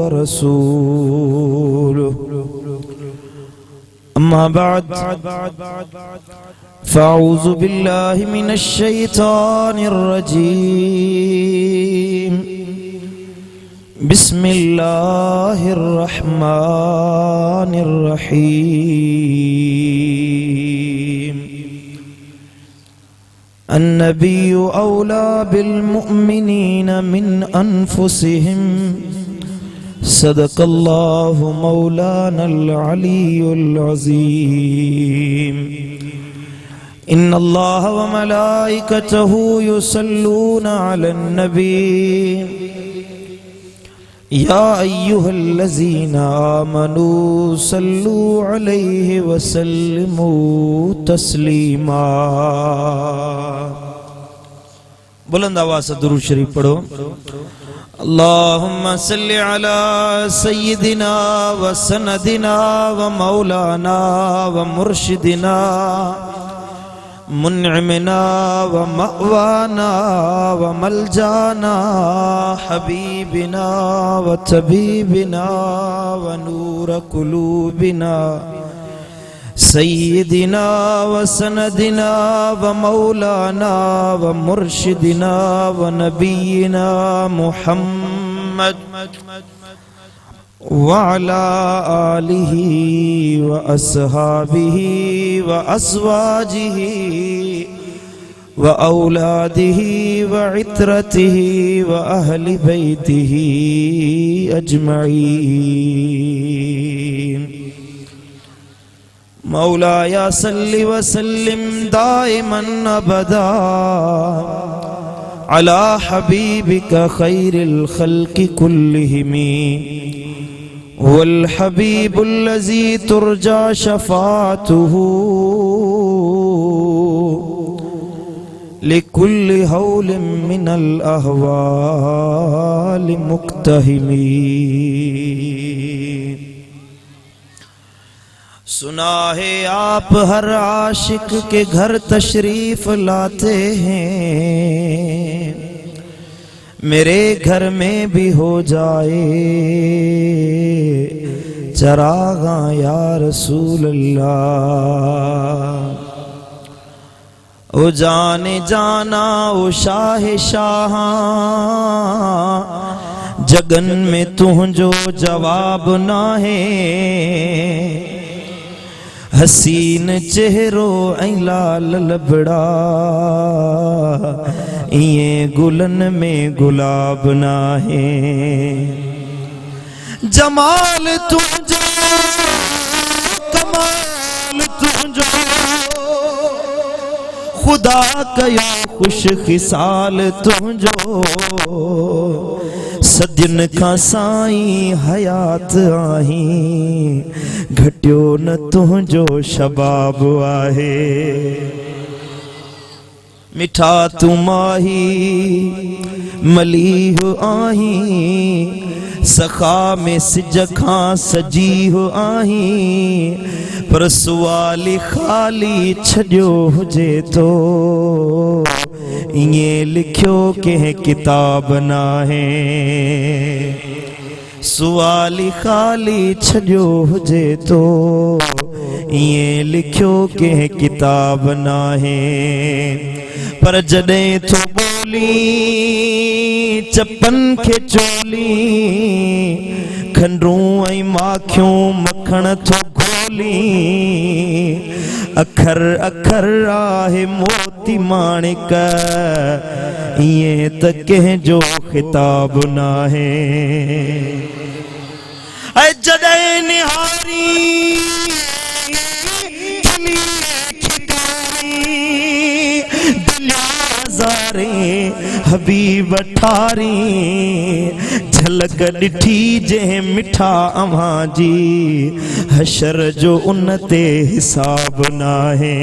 ورسوله أما بعد فأعوذ بالله من الشيطان الرجيم بسم الله الرحمن الرحيم النبي أولى بالمؤمنين من أنفسهم صدق الله مولانا العلي العظيم إن الله وملائكته يصلون على النبي يا أيها الذين آمنوا صلوا عليه وسلموا تسلیما। बुलंद आवाज से दुरूद शरीफ पढ़ो। अल्लाहुम्मा सल्लि अला सय्यिदिना व सनदिना व मौलाना व मुर्शिदिना मुनइमना व मअवाना व मलजाना हबीबिना व तबीबिना व नूर कुलूबिना सय्यिदिना व सनदिना व मौलाना व मुर्शिदिना व नबीना मुहम्मद व अला आलिहि व अस्हाबिहि व अज़वाजिहि व औलादिहि व इत्रतिहि व अहलि बैतिहि अजमईन। मौलाया सल्लि व सल्लिम दाइमन अबदा अला हबीबिका खैरिल खल्क़ि कुल्लिहिमी वल हबीबुल्लज़ी तुरजा शफ़ाअतुहु लिकुल्लि हौलिन मिनल अहवालि मुक्तहिमी। सुना है आप हर आशिक के घर तशरीफ लाते हैं, मेरे घर में भी हो जाए चरागा या रसूल अल्लाह। ओ जाने जाना ओ शाह शाह जगन में तुझो जवाब ना है, हसीन चेहरो ऐं लाल लबड़ा ये गुलन में गुलाब ना है। जमाल तुझो कमाल तुझो खुदा कयो खुश खिसाल तुझो सदिन का साईं हयात आही घटियो न तुझो शबाब आहे। मिठा तू माही मलीह आही सखा में सिज खां सजी हो आही, पर सुवाली खाली छॾियो हुजे तो इएं लिखियो कंहिं किताब नाहे। सुवाली खाली छॾियो हुजे तो इएं लिखियो कंहिं किताब नाहे। पर जॾहिं तो बोली चपन खे चोली खंडरूं ऐं माखियूं मखण थो घोली, अखर अखर आहे मोती माणिक इएं त कंहिंजो ख़िताब नाहे। ऐं जॾहिं निहारी हबीब ठारी झलक ॾिठी जंहिं मिठा अव्हां जी हशर जो उन ते हिसाब नाहे।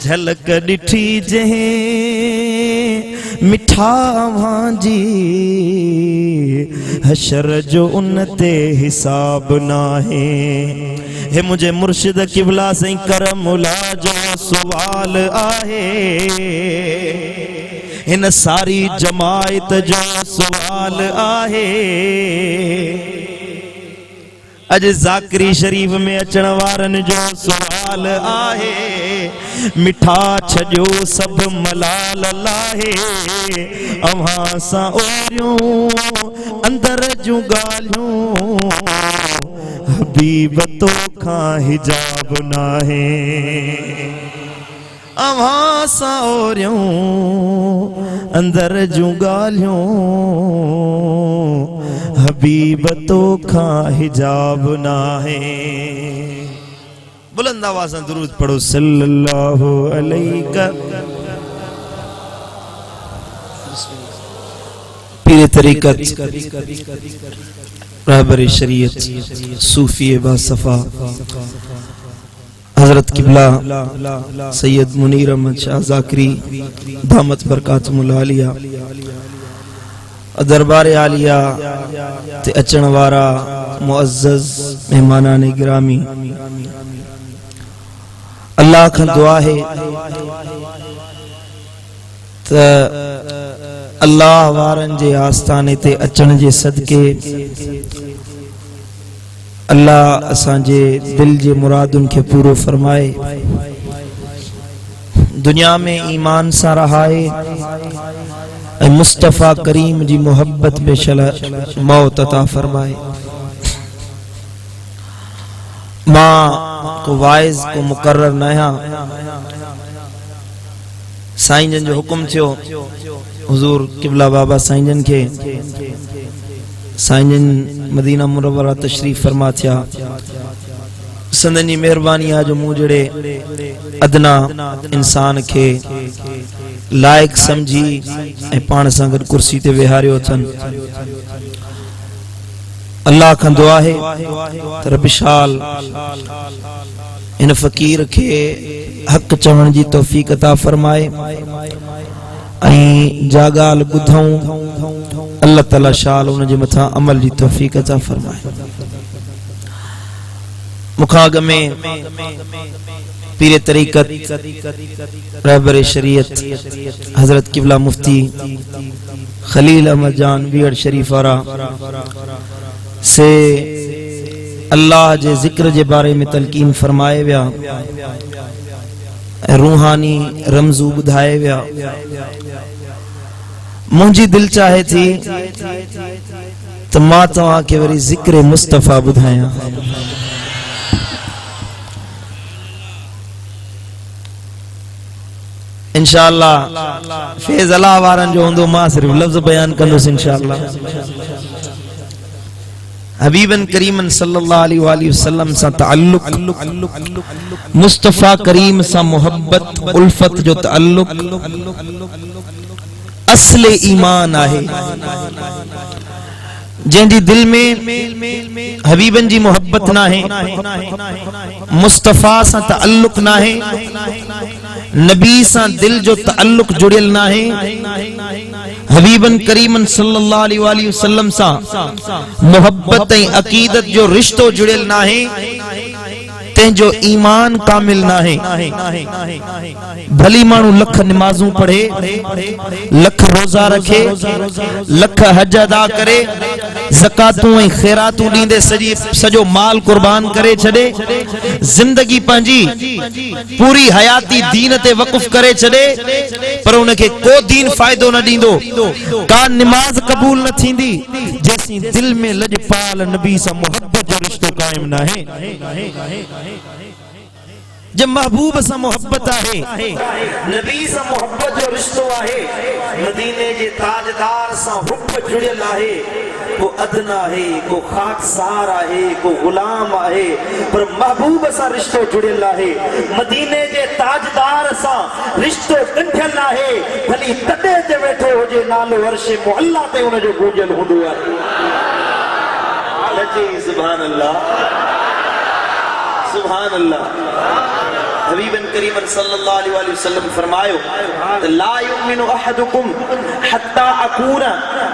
झलक ॾिठी जंहिं मिठा अव्हां जी हशर जो उन ते हिसाब नाहे। हे मुझे मुर्शिद किबला साईं करमुला जो सवाल आहे इन सारी जमायत जो सुवाल आहे। अज ज़ाकरी शरीफ में अचण वारन जो सुवाल आहे। मिठा छजो सब मलाल लाहे, अव्हां सां ओरियूं अंदर जूं ॻाल्हियूं, हबीब तो खां हिजाब नाहे। अव्हां सां ओरियूं अंदर जूं ॻाल्हियूं, हबीब तो खां हिजाब नाहे। बुलंद आवाज़ से दुरूद पढ़ो सल्लल्लाहु अलैहि। पीर तरीक़त, रहबर शरीयत, सूफी बासफा हजरत किबला सैयद मुनीर अहमद शाह ज़ाकरी दामत बरकातुहुल आलिया दरबार आलिया ते अचण वारा मुअज़्ज़ज़ मेहमानान गिरामी, अल्लाह खां दुआ है त अल्लाह वारन जे आस्थाने ते अचण जे सदके अल्लाह असांजे दिल जे मुरादुन के पूरो फरमाए, दुनिया में ईमान सा रहाए, मुस्तफा करीम जी मोहब्बत में मौत अता फरमाए। मां को वाइज को मुकर्रर नया साईं जन जो हुक्म थियो, हुजूर किबला बाबा साईं जन के साईं जन मदीना मुनव्वरा तशरीफ फरमा थिया। संदन जी मेहरबानी आ जो मूं जड़े अदना इंसान के लायक समझी ए पाण सां गॾु कुर्सी ते वेहारियो अथन। अल्लाह खां दुआ है त रब शाल इन फकीर के हक चवण जी तौफीक अता फरमाए ऐं जा ॻाल्हि ॿुधऊं अल्लाह ताला शाल उन जे मथां अमल जी तौफीक अता फरमाए। मुखां अॻ में पीर तरीक़त, रहबर शरीयत हजरत किबला मुफ्ती खलील अहमद जान वियड़ शरीफ वारा से अल्लाह जे जिक्र जे बारे में तलकीन फरमाए विया, रूहानी रमजू बुधाए विया। मुझी दिल चाहे थी तो मां तव्हां के वरी जिक्र मुस्तफा बुधाया। इंशाअल्लाह फैज अल्लाह वारन जो होंदो, मां सिर्फ लफ्ज बयान कंदुसि इंशाअल्लाह। हबीबन करीमन सल्लल्लाहु अलैहि वसल्लम सा ताल्लुक, मुस्तफा करीम सा मोहब्बत उल्फत जो ताल्लुक असले ईमान आहे। जंहिंजी दिल में हबीबन जी मोहब्बत ना है, मुस्तफा सा ताल्लुक ना है, नबी सा दिल जो ताल्लुक जुड़ियल ना है, हबीबन करीमन सल्लल्लाहु अलैहि वसल्लम सा मोहब्बत ऐं अकीदत जो रिश्तो जुड़ियल ना है, तेंजो ईमान कामिल ना है। भली मानू लख नमाजूं पढ़े, लख रोजा रखे, लख हज अदा करे, ज़कातूं ऐं खैरातूं दींदे सजो माल कुर्बान करे छड़े, जिंदगी पंहिंजी पूरी हयाती दीन ते वक़ुफ करे छड़े, पर उनके को दीन फायदो न दींदो, का नमाज कबूल न थींदी जेसी दिल में लजपाल नबी सा मोहब्बत जो रिश्तो कायम ना है। जब महबूब सा मोहब्बत आहे, नबी सा मोहब्बत जो रिश्तो आहे, मदीने जे ताजदार सा हुब जुड़ियल आहे, को अदना है, को खाकसार आहे, को गुलाम आहे, पर महबूब सा रिश्तो जुड़ियल आहे। मदीने जे ताजदार सा रिश्तो गंढियल आहे, भली तॾे ते वेठो हुजे नालो अर्श मुअल्ला ते उन जो गूंजल हूंदो आहे। सुभान अल्लाह, सुभान अल्लाह। हबीबन करीमन सल्लल्लाहु अलैहि वसल्लम फरमायो, ला युमिनु अहदुकुम हत्ता अकूना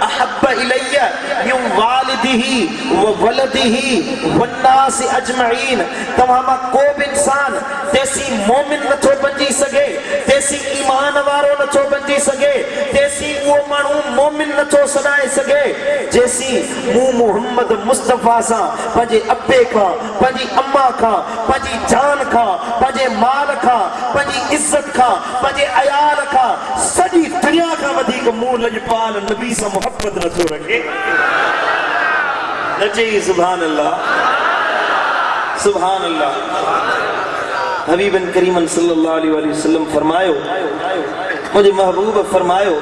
अहब्ब इलैया मिन वालिदी वालिदिही व वलदिही वन्नास अजमईन। तमामा को भी इंसान तेसी मोमिन नथो बची सके, तेसी ईमान वारो नथो बची सके, तेसी वो मानू मोमिन नथो सदाए सके जैसी मु मोहम्मद मुस्तफा सा पंजे अब्बे का, पंजी अम्मा का, पंजी जान का, पंजे माल का, पंजी इज्जत का, पंजे अयाल का, सजी दुनिया का वधिक मुंह लजपाल नबी सा मोहब्बत नथो रखे। नचे सुभान अल्लाह, सुभान अल्लाह। हबीबन करीमन सल्लल्लाहु अलैहि वसल्लम फरमायो, मुझे महबूब फरमायो,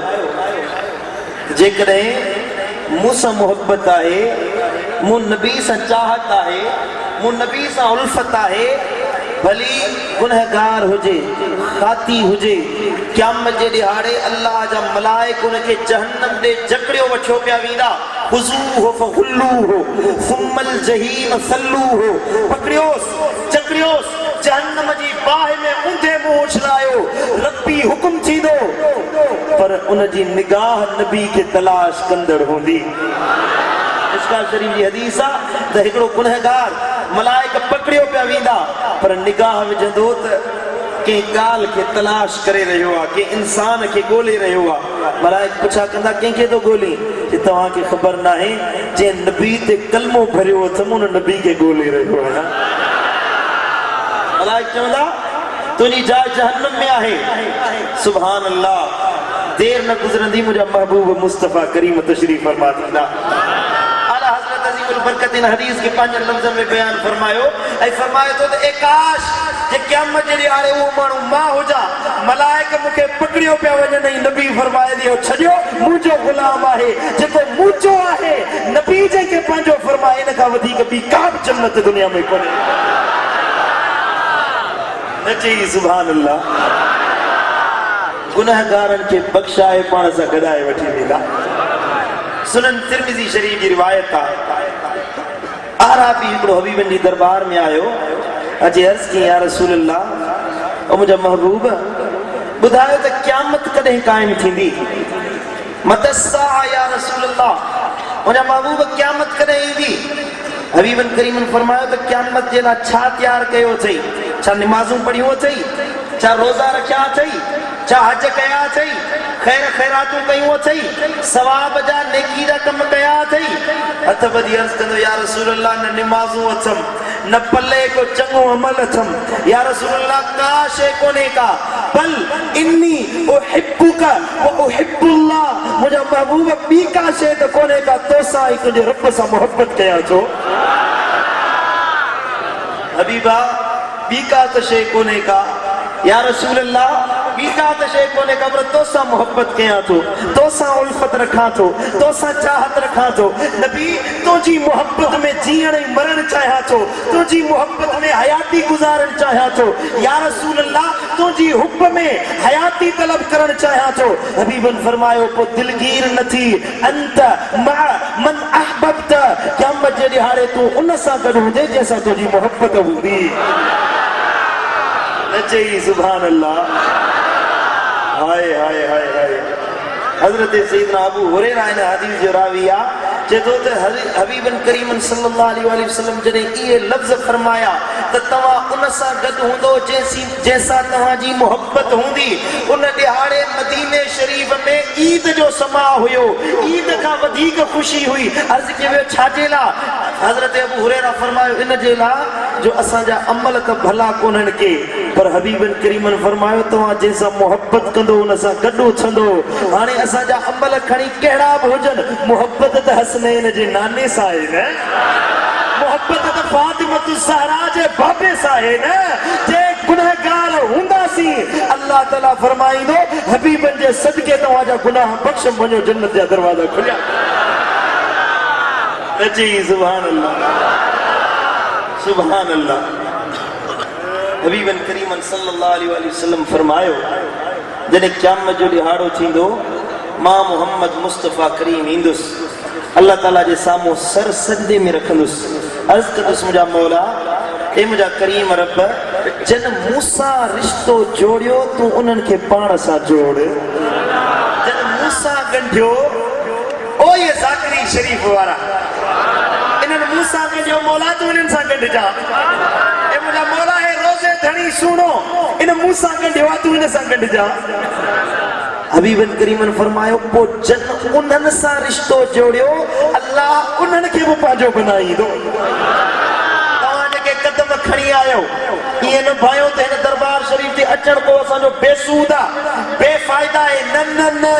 जेकॾहिं मूंसां मोहब्बत आहे, मूं नबी सां चाहत आहे, मूं नबी सां उल्फत आहे, भली गुनहगार हुजे, खाती हुजे, क़यामत जे ॾिहाड़े अल्लाह जा मलाइक उनखे जहन्नम ॾे जकड़ियो वठियो पिया वेंदा। खुज़ूहु फग़ुल्लूहु सुम्मल जहीम सल्लूहु। पकड़ियोसि, जकड़ियोसि, जहन्नम जी बाहि में ऊंधे मुंहुं उछलायो। रब्बी हुकुम थींदो, पर उन जी निगाह नबी खे तलाश कंदड़ हूंदी। मिशकात शरीफ जी हदीस आहे त हिकिड़ो गुनहगार मलाइक पकड़ियो पिया वेंदा, पर निगाह विझंदो त कंहिं ॻाल्हि खे तलाश करे रहियो आहे, कंहिं इंसान खे ॻोल्हे रहियो आहे। मलाइक पुछा कंदा, कंहिंखे थो ॻोल्ही? जे तव्हांखे ख़बर न आहे, जंहिं नबी ते कलमो भरियो अथमि उन नबी खे ॻोल्हे रहियो आहियां। मलाइक चवंदा, तुंहिंजी जाइ जहन्नम में आहे। सुभान अल्लाह। देर न गुज़रंदी मुंहिंजा महबूब मुस्तफ़ा करीम तशरीफ़ फरमा थींदा। आला हज़रत अज़ीमुल बरकत इन हदीस के 5 लफ़्ज़न में बयान फरमायो ऐं फरमायो तो ए काश जे क़यामत जे ॾियारे उहो माण्हू मां हुजा, मलाइक मूंखे पकड़ियो पिया वञनि, नबी फरमाए ॾियो छॾियो मुंहिंजो ग़ुलाम आहे, जेको मुंहिंजो आहे। नबी जंहिंखे पंहिंजो फरमाए, इन खां वधीक ॿी का बि जन्नत दुनिया में कोन्हे। नची सुभान अल्लाह। गुनहगारनि खे बख़्शाए पाण सां गॾाए वठी वेंदा। सुनन तिरमिज़ी शरीफ जी रिवायत आहे, आराबी हिकिड़ो हबीबन जी दरबार में आयो, अजे अर्ज़ की या रसूल अल्लाह, ओ मुंहिंजा महबूब ॿुधायो त क़यामत कॾहिं क़ाइम थींदी? मतस्सा या रसूल अल्लाह, मुंहिंजा महबूब क़यामत कॾहिं ईंदी? हबीबन करीमन फरमायो त क़यामत जे लाइ छा तयार कयो अथई? छा निमाज़ूं पढ़ियूं अथई? छा रोज़ा रखिया अथई? छा हज कया अथई? खैर खैरातूं कयूं अथई? सवाब जा नेकी जा कम कया अथई? हथ ॿधी अर्ज़ कंदो, या रसूल अल्लाह, न निमाज़ूं अथमि, न पल्ले को चङो अमल अथमि। या रसूल अल्लाह, का शइ कोन्हे का, बल इन्नी उहिब्बुका व उहिब्बुल्लाह। मुंहिंजा महबूब ॿी का शइ त कोन्हे का, तोसां ऐं तुंहिंजे रब सां मोहब्बत कयां थो। हबीबा, ॿी का त शइ कोन्हे का। या रसूल अल्लाह, ॿी का त शइ कोन्हे का, पर तोसां मोहब्बत कयां थो, तोसां उल्फत रखां थो, तोसां चाहत रखां थो। नबी, तुंहिंजी मोहब्बत में जीअण ऐं मरण चाहियां थो, तुंहिंजी मोहब्बत में हयाती गुज़ारण चाहियां थो। या रसूल अल्लाह, तुंहिंजी हुब में हयाती तलब करण चाहियां थो। हबीबन फरमायो, पोइ दिलगीर न थी, अंत मअ मन अहबब्त। क़यामत जे ॾिहाड़े तूं उन सां गॾु हुजे जंहिंसां तुंहिंजी मोहब्बत हूंदी। नचे सुभान अल्लाह। हाय हाय हाय हाय। हजरत सैयदना अबू हुरैरा इन हदीस जो रावी आहे, चेतो त हबीबन करीमन सल्लल्लाहु अलैहि वसल्लम जॾहिं इहे लफ़्ज़ फरमाया त तव्हां उन सां गॾु हूंदो जंहिंसां तव्हांजी मोहब्बत हूंदी। उन ॾिहाड़े मदीने शरीफ़ में ईद जो समा हुयो, ईद खां वधीक ख़ुशी हुई। अर्ज़ कयो वियो, छाजे लाइ? हज़रत अबू हुरैरा फरमायो, इन जे लाइ जो असांजा अमल त भला कोन्हनि के, पर हबीबन करीमन फरमायो, तव्हां जंहिंसां मोहब्बत कंदो उन सां गॾु उथंदो। हाणे असांजा अमल खणी कहिड़ा बि हुजनि, मोहब्बत त हसनैन जे नाने सां आहे न, मोहब्बत त फातिमत ज़हरा जे बाबे सां आहे न। जे गुनहगार हूंदासीं, अल्लाह ताला फरमाईंदो, हबीबन जे सदके तव्हांजा गुनाह बख़्श, वञो जन्नत जा दरवाज़ा खुलिया। जी सुभान अल्लाह, सुभान अल्लाह। हबीबन करीमन सल्लल्लाहु अलैहि वसल्लम फरमायो, जॾहिं क़यामत जो ॾिहाड़ो थींदो, मां मोहम्मद मुस्तफ़ा करीम ईंदुसि, अल्लाह ताला जे साम्हूं सर सजदे में रखंदुसि, अर्ज़ कंदुसि, मुंहिंजा मौला, ए मुंहिंजा करीम रब, जन मूंसां रिश्तो जोड़ियो, तूं उन्हनि खे पाण सां जोड़। जन मूंसां ॻंढियो, ओ ये ज़ाकिरी शरीफ़ वारा, मौला तू इन सा गड जा ए मुझा मौला है रोजे धनी सुनो इन मूसा गड्या तू इन सा गड जा हबीबन करीमन फरमायो पो जन उन्हन सा रिश्तो जोड़ियो अल्लाह उन्हन के वो पाजो बनाई दो के कदम खड़ी आयो ये न भाइयों ते न दरबार शरीफ ते अचण को असांजो बेसूदा बेफायदा है न न न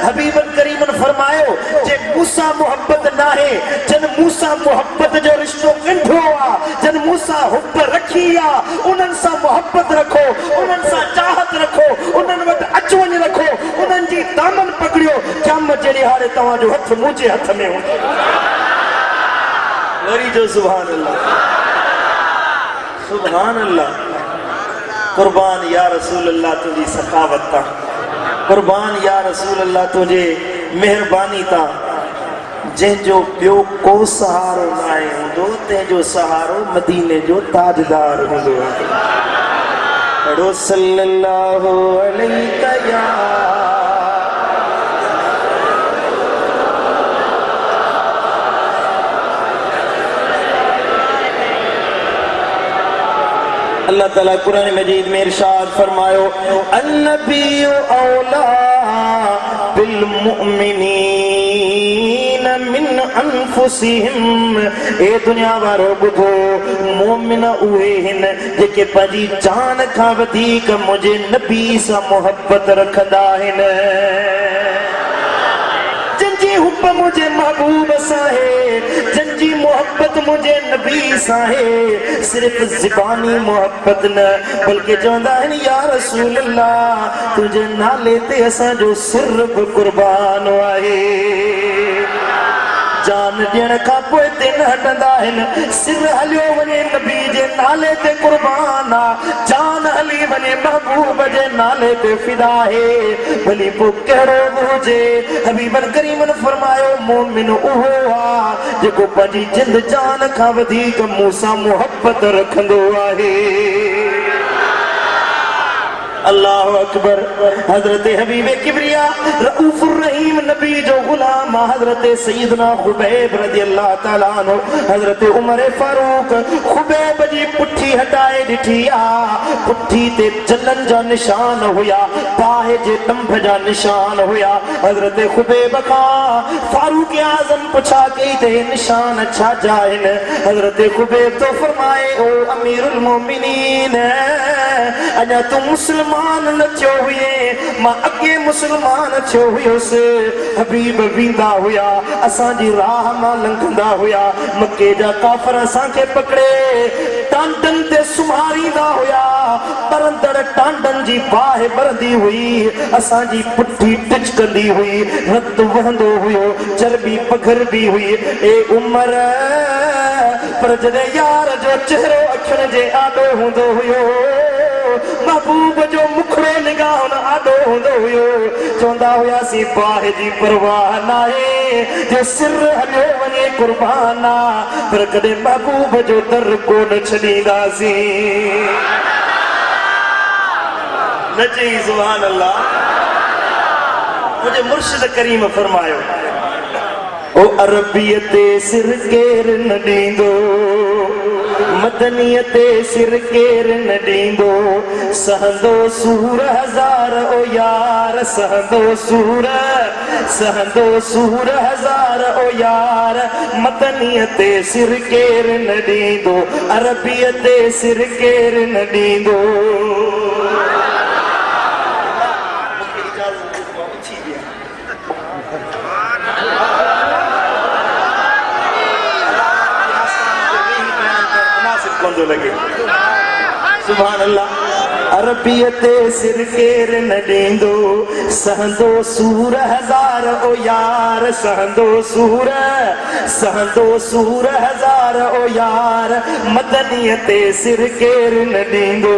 हबीबन करीमन फरमायो जे मूसा मोहब्बत ना है जन मूसा मोहब्बत जो रिश्तो कंठो आ जन मूसा हुब रखी आ उनन सा मोहब्बत रखो उनन सा चाहत रखो उनन वट अचवण रखो उनन जी दामन पकड़ियो जम जड़ी हारे तवा जो हथ मुझे हथ में हो वरी जो सुभान अल्लाह सुभान अल्लाह कुर्बान या रसूल अल्लाह तुझी सखावत ता कुर्बान या रसूल अल्लाह तुझे मेहरबानी ता जंहिंजो ॿियो को सहारो न आहे हूंदो तंहिंजो सहारो मदीने जो ताजदार हूंदो पढ़ो सल्लल्लाहु अलैहि या अल्लाह ताला कुरान मजीद में इरशाद फरमायो अन्नबिय्यु औला बिल मुमिनीन मिन अनफुसिहिम ए दुनिया वारो बुधो मोमिन उहे हिन जेके पंहिंजी जान खां वधीक मुझे नबी सां मोहब्बत रखंदा आहिनि जंजी हुब मुझे महबूब सा है जंजी मोहब्बत मुझे नबी सा है सिर्फ ज़बानी मोहब्बत न बल्कि चवंदा आहिनि या रसूल अल्लाह तुझे नाले ते असांजो सिर बि कुर्बान आहे जान ॾियण खां पोइ ते न हटंदा आहिनि सिर हलियो वञे नबी जे नाले ते कुर्बान आहे जान हली वञे महबूब जे नाले ते फिदा आहे भली पोइ कहिड़ो बि हुजे हबीबन करीमन फरमायो मोमिन उहो आहे जेको पंहिंजी जिंद जान खां वधीक मूंसां मोहब्बत रखंदो आहे अल्लाह अकबर हजरत हबीब किबरिया रऊफुर रहीम नबी जो गुलाम हजरत सैयदना खुबैब रज़ी अल्लाह ताला अन्हु हजरत उमर फारूक खुबैब जी पुठी हटाए ॾिठी आ पुठी ते जलन जा निशान हुया बाहि जे तंभ जा निशान हुया हजरत खुबैब खां फारूक आज़म पुछा कई ते निशान छा जा आहिनि हजरत खुबैब तो फरमाए ओ अमीरुल मोमिनीन अञा तू मुसलमान न थियो हुए मां अगे मुसलमान थियो हुयुसि हबीब वेंदा हुया असांजी राह मां लंघंदा हुया मके जा काफ़िर असांखे पकड़े टांडन ते सुम्हारींदा हुया परंदड़ टांडन जी बाहि भरंदी हुई असांजी पुठी टिच कंदी हुई रत वहंदो हुयो चर्बी पघरबी हुई ए उमर पर जॾहिं यार जो चेहरो अखियुनि जे आॾो हूंदो हुयो महबूब जो मुखड़ो निगाह न आॾो हूंदो हुयो चवंदा हुयासीं बाहि जी परवाह नाहे जो सिर हलियो वञे कुर्बान पर कॾहिं महबूब जो दर कोन छॾींदासीं न चई सुभान अल्लाह मुंहिंजे मुर्शिद करीम फरमायो ओ अरबीअ ते सिर केर न ॾींदो मदनीअ ते सिर केर न ॾींदो सहंदो सूर हज़ार ओ यार सहंदो सूर हज़ार ओ यार मदनीअ ते सिर केर न ॾींदो अरबीअ ते सिर केर न ॾींदो लगे सुभान अल्लाह अरबीअ ते सिर केर न ॾींदो सहंदो सूर हज़ार ओ यार सहंदो सूर हज़ार ओ यार मदनीअ ते सिर केर न ॾींदो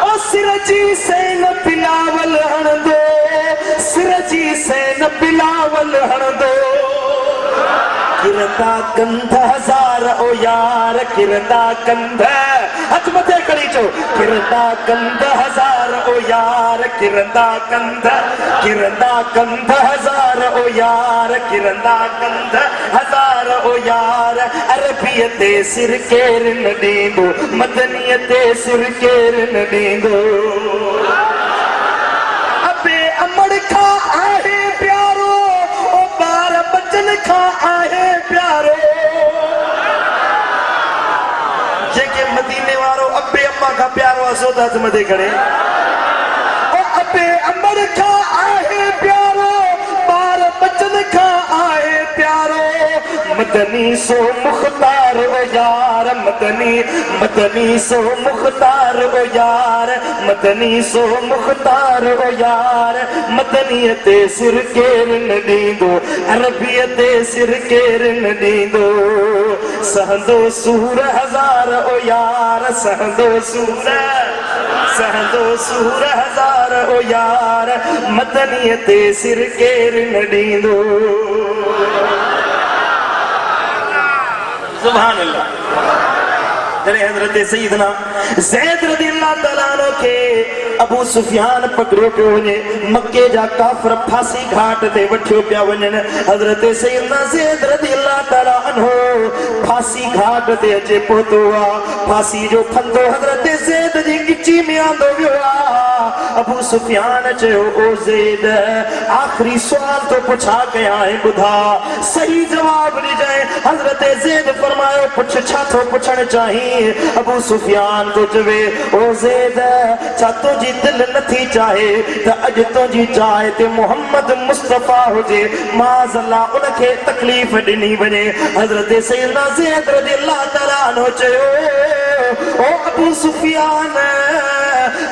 ओ सिर जी सैन बिलावल हणंदो सिर जी सैन बिलावल हणंदो किरंदा कंध हज़ार ओ यार किरंदा कंध हथ मथे खड़ी चो किरंदा कंध हजार ओ यार किरंदा कंध हजार ओ यार किरंदा कंध हजार ओ यार अरबियते सिर केर न ॾींदो मदनियते सिर केर न ॾींदो अबे अमड़ खां आहे प्यारो ओ ॿार बचन खां आहे प्यारो जेके मदीने वारो अबे अम्मा खां प्यारो आहे सो त हथ मथे खड़े ओ अबे अमड़ खां आहे प्यारो ॿार बचन खां आहे प्यारो मदनी सो मुख्तार ओ यार मदनी सो मुख्तार ओ यार मदनी सो मुख्तार ओ यार मदनीयते सिर केर न ॾींदो अरबियते सिर केर न ॾींदो सहंदो सूर हजार ओ यार सहंदो सूर हजार ओ यार मदनीयते सिर केर न ॾींदो सुभान अल्लाह जॾहिं हज़रत सईदना ज़ैद रज़ियल्लाहु ताला अन्हु खे अबू सुफियान पकड़ियो पियो वञे मके जा काफ़िर फांसी घाट ते वठियो पिया वञनि हज़रत सईदना ज़ैद रज़ियल्लाहु ताला अन्हु फांसी घाट ते अचे पहुतो आहे फांसी जो फंदो हज़रत ज़ैद जी गिची में आंदो वियो आहे अबू सुफियान चयो ओ ज़ैद आखिरी सुवाल तो पुछा कया है ॿुधा सही जवाब ॾिजांइ हज़रत ज़ैद फरमायो पुछ छा थो पुछण चाहीं अबू सुफियान तो चवे ओ ज़ैद छा तुंहिंजी दिलि नथी चाहे त अॼु तुंहिंजी चाहे ते मोहम्मद मुस्तफ़ा हुजे माज़ अल्लाह उनखे तकलीफ़ ॾिनी वञे हज़रत सैयदना ज़ैद रज़ियल्लाहु ताला अन्हु चयो ओ अबू सुफियान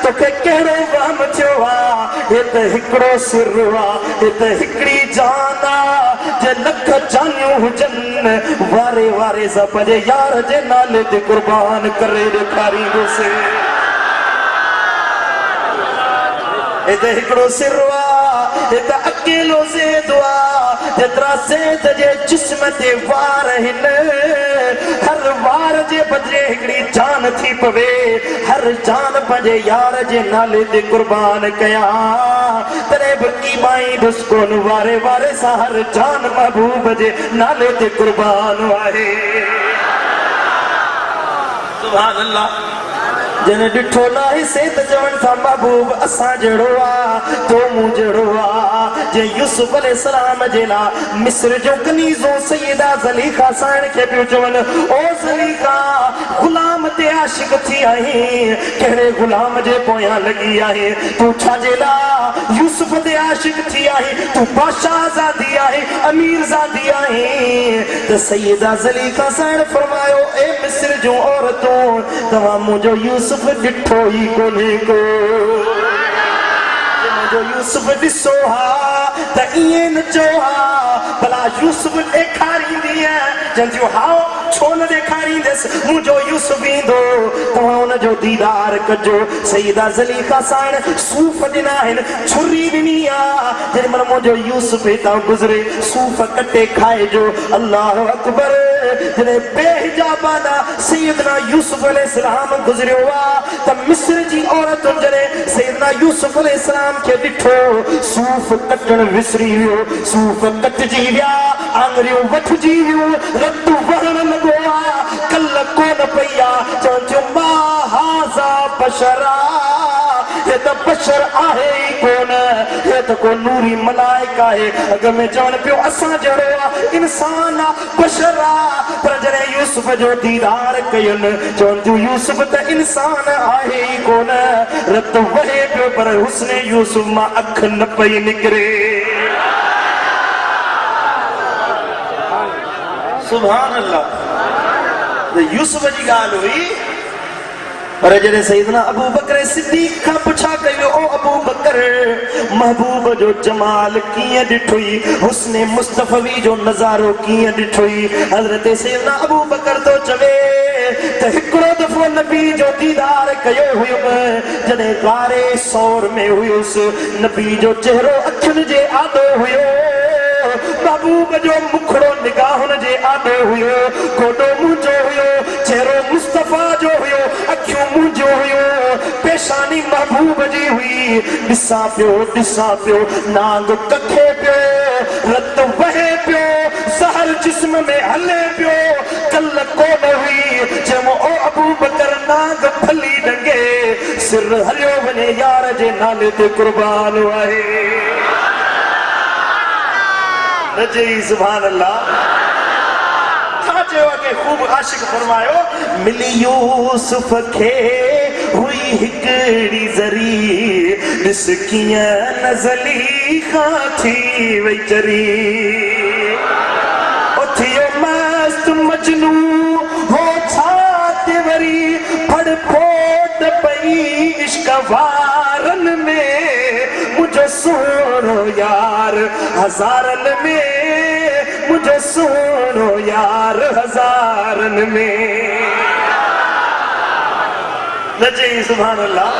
तोखे कहिड़ो वहम थियो आहे हे त हिकिड़ो सिर आहे हे त हिकिड़ी जान आहे जे लख जानियूं हुजनि वारे वारे सां पंहिंजे यार जे नाले ते कुर्बान करे ॾेखारींदुसि हे त हिकिड़ो सिर आहे हे त अकेलो ज़ैद आहे जेतिरा ज़ैद जे जिस्म ते वार आहिनि हर वार जे बदिले हिकिड़ी जान थी पवे हर जान पंहिंजे यार जे नाले ते कुर्बान कयां तॾहिं बि कीबाईंदुसि कोन वारे वारे सां हर जान महबूब जे नाले ते कुर्बान आहे सुभान अल्लाह जने ॾिठो नाहे से त चवनि था महबूब असां जहिड़ो आहे तो मूं जहिड़ो आहे जे यूसुफ अलैहिस्सलाम जे लाइ मिस्र जो कनीज़ो सैयदा ज़लीखा साइण खे पियो चवनि ओ ज़लीखा गुलाम ते आशिक थी आहीं कहिड़े गुलाम जे पोयां लॻी आहे तूं छाजे लाइ यूसुफ ते आशिक थी आहीं तूं बादशाह ज़ादी आहीं अमीर ज़ादी आहीं त सैयदा ज़लीखा साइण फरमायो ए मिस्र जूं औरतूं तव्हां मुंहिंजो यूसुफ ॾिठो ई कोन्हे को मुंहिंजो यूसुफ ॾिसो हा त ईअं न चओ हा भला यूसुफ ॾेखारींदी जंहिंजो हाओ छो न ॾेखारींदसि मुंहिंजो यूसुफ ईंदो तव्हां हुनजो दीदार कजो सैयदा ज़लीखा साइण सूफ़ ॾिना आहिनि छुरी ॾिनी आहे जेॾी महिल मुंहिंजो यूसुफ हितां गुज़रे सूफ़ कटे खाइजो अल्लाहु अकबर जॾहिं बेहिजाबाना सैयदना यूसुफ अलैहिस्सलाम गुज़रियो आहे त मिस्र जी औरतुनि जॾहिं सैयदना यूसुफ अलैहिस्सलाम खे ॾिठो सूफ़ कटण विसरी वियो सूफ़ कटजी विया आङरियूं वठिजी वियूं रतु वहण लॻो आहे कल्ह कोन पई आहे चवनि मां हाज़ा बशरा हे त बशर आहे ई कोन हे त को नूरी मलाइक आहे अॻ में चवनि पियो असां जहिड़ो आहे इंसान आहे बशर आहे पर जॾहिं यूसुफ जो दीदार कयुनि चवनि थियूं यूसुफ त इंसान आहे ई कोन रत वहे पियो पर हुस्न यूसुफ मां अख न पई निकिरे सुभान अल्लाह यूसुफ जी ॻाल्हि हुई पर जॾहिं सैयदना अबू बकर सिद्दीक़ खां पुछा कयो ओ अबू बकर महबूब जो जमाल कीअं ॾिठोई हुस्न मुस्तफ़वी जो नज़ारो कीअं ॾिठोई हज़रत सैयदना अबू बकर तो चवे त हिकिड़ो दफ़ो नबी जो दीदार कयो हुयुमि जॾहिं गारे सौर में हुयुसि नबी जो चेहरो अखियुनि जे आॾो हुयो महबूब जो मुखड़ो निगाहुनि जे आॾो हुयो गोॾो मुंहिंजो हुयो चेहरो मुस्तफ़ा जो हुयो अखियूं मुझो हुयो पेशानी महबूब जी हुई दिसा पियो नांग कखे पियो रत वहे पियो सहर जिस्म में हले पियो कल को न हुई जब ओ अबू बकर नांग फली डंगे सिर हलियो वने यार जे नाले ते कुर्बान आहे नजी सुभान अल्लाह के खूब आशिक फरमायो मिली यूसुफ खे हुई हिकड़ी जरी दिस किया नजली खाती वई चरी उथियो मस्त मजनू हो छाते वरी फड़ फोट पई इश्क वारन में मुझे सोनो यार हजारन में मुझे सोनो यार हजारन में नजी सुभान अल्लाह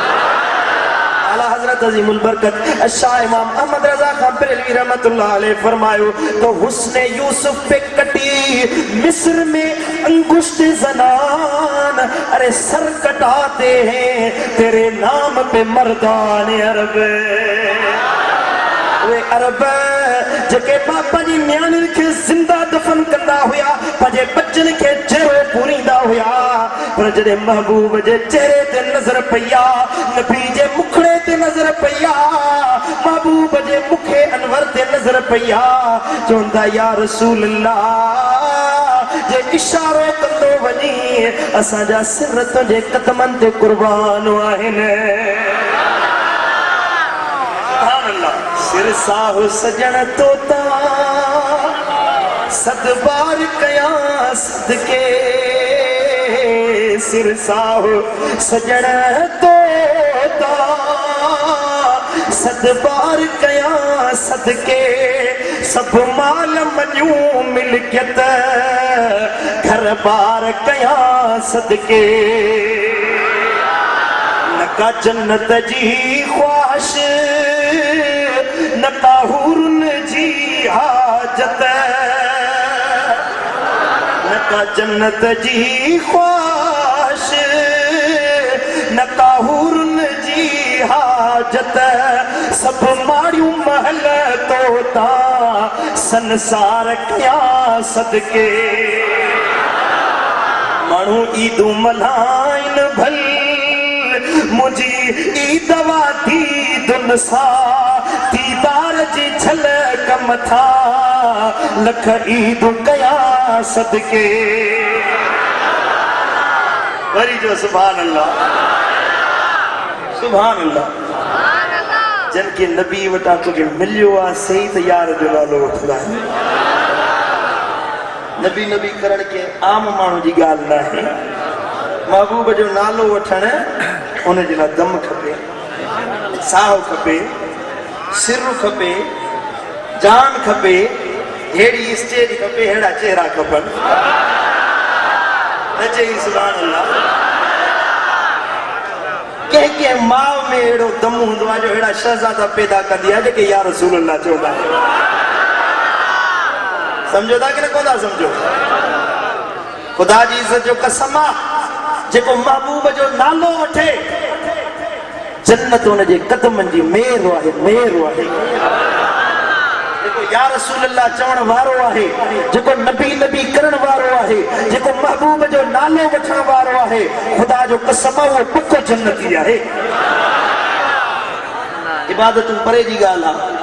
आला हजरत अजीमुल बरकत शाह इमाम अहमद रजा खान बरेलवी रहमतुल्लाह अलैह फरमायो तो हुस्ने यूसुफ पे कटी मिस्र में अंगुष्ठ जनान अरे सर कटाते हैं तेरे नाम पे मर्दान अरब वे अरब जके बापा जी न्याणियुनि खे जिंदा दफन कंदा हुया पंहिंजे बच्चनि खे चेहरो पूरींदा हुया पर जॾहिं महबूब जे चेहरे ते नज़र पई आ नबी जे मुखड़े ते नज़र पई आ महबूब जे मुखे अनवर ते नज़र पई आ चवंदा या रसूल अल्लाह जे इशारो कंदो वञी असांजा सिर तुंहिंजे कदमनि ते कुर्बान आहिनि सिर साहु सजण तोता सद बार कया सदके सिर साहु सजण तोता सद बार कया सदके सब माल मजू मिलकियत घर बार कया सदके नका जन्नत जी ख्वाहिश नका हुरन जी हाजत नका जन्नत जी ख्वाहिश नका हुरन जी हाजत सब माड़ियूं महल तोता संसार कया सदके माण्हू ईदूं मल्हाइन भल मुझी ईद वादी दुन सा दीदार जी झलक मथा लख ईद कया सदके वरी जो सुभान अल्लाह जन के नबी वटा तुझे मिलियो आ सही त यार जो नालो वठंदा नबी करण के आम माण्हू जी ॻाल्हि न आहे महबूब जो नालो वठण उन जे लाइ दम खपे साह खपे सिर खपे जान खपे हेड़ी स्टेज खपे हेड़ा चेहरा खपन न चई सुभान अल्लाह के माव में एड़ो दम हुंदो आहे जो हेड़ा शहजादा पैदा कंदी आहे जेके या रसूल अल्लाह चवंदा समझो था कि न कोन था समझो खुदा जी इज्जत जो कसम आहे जेको महबूब जो नालो वठे जन्नत उनजे कदमनि जी मेर आहे जेको या रसूल अल्लाह चवण वारो आहे जेको नबी करण वारो आहे जेको महबूब जो नालो वठण वारो आहे खुदा जो कसम वो पक्को जन्नती आहे इबादतूं परे जी ॻाल्हि आहे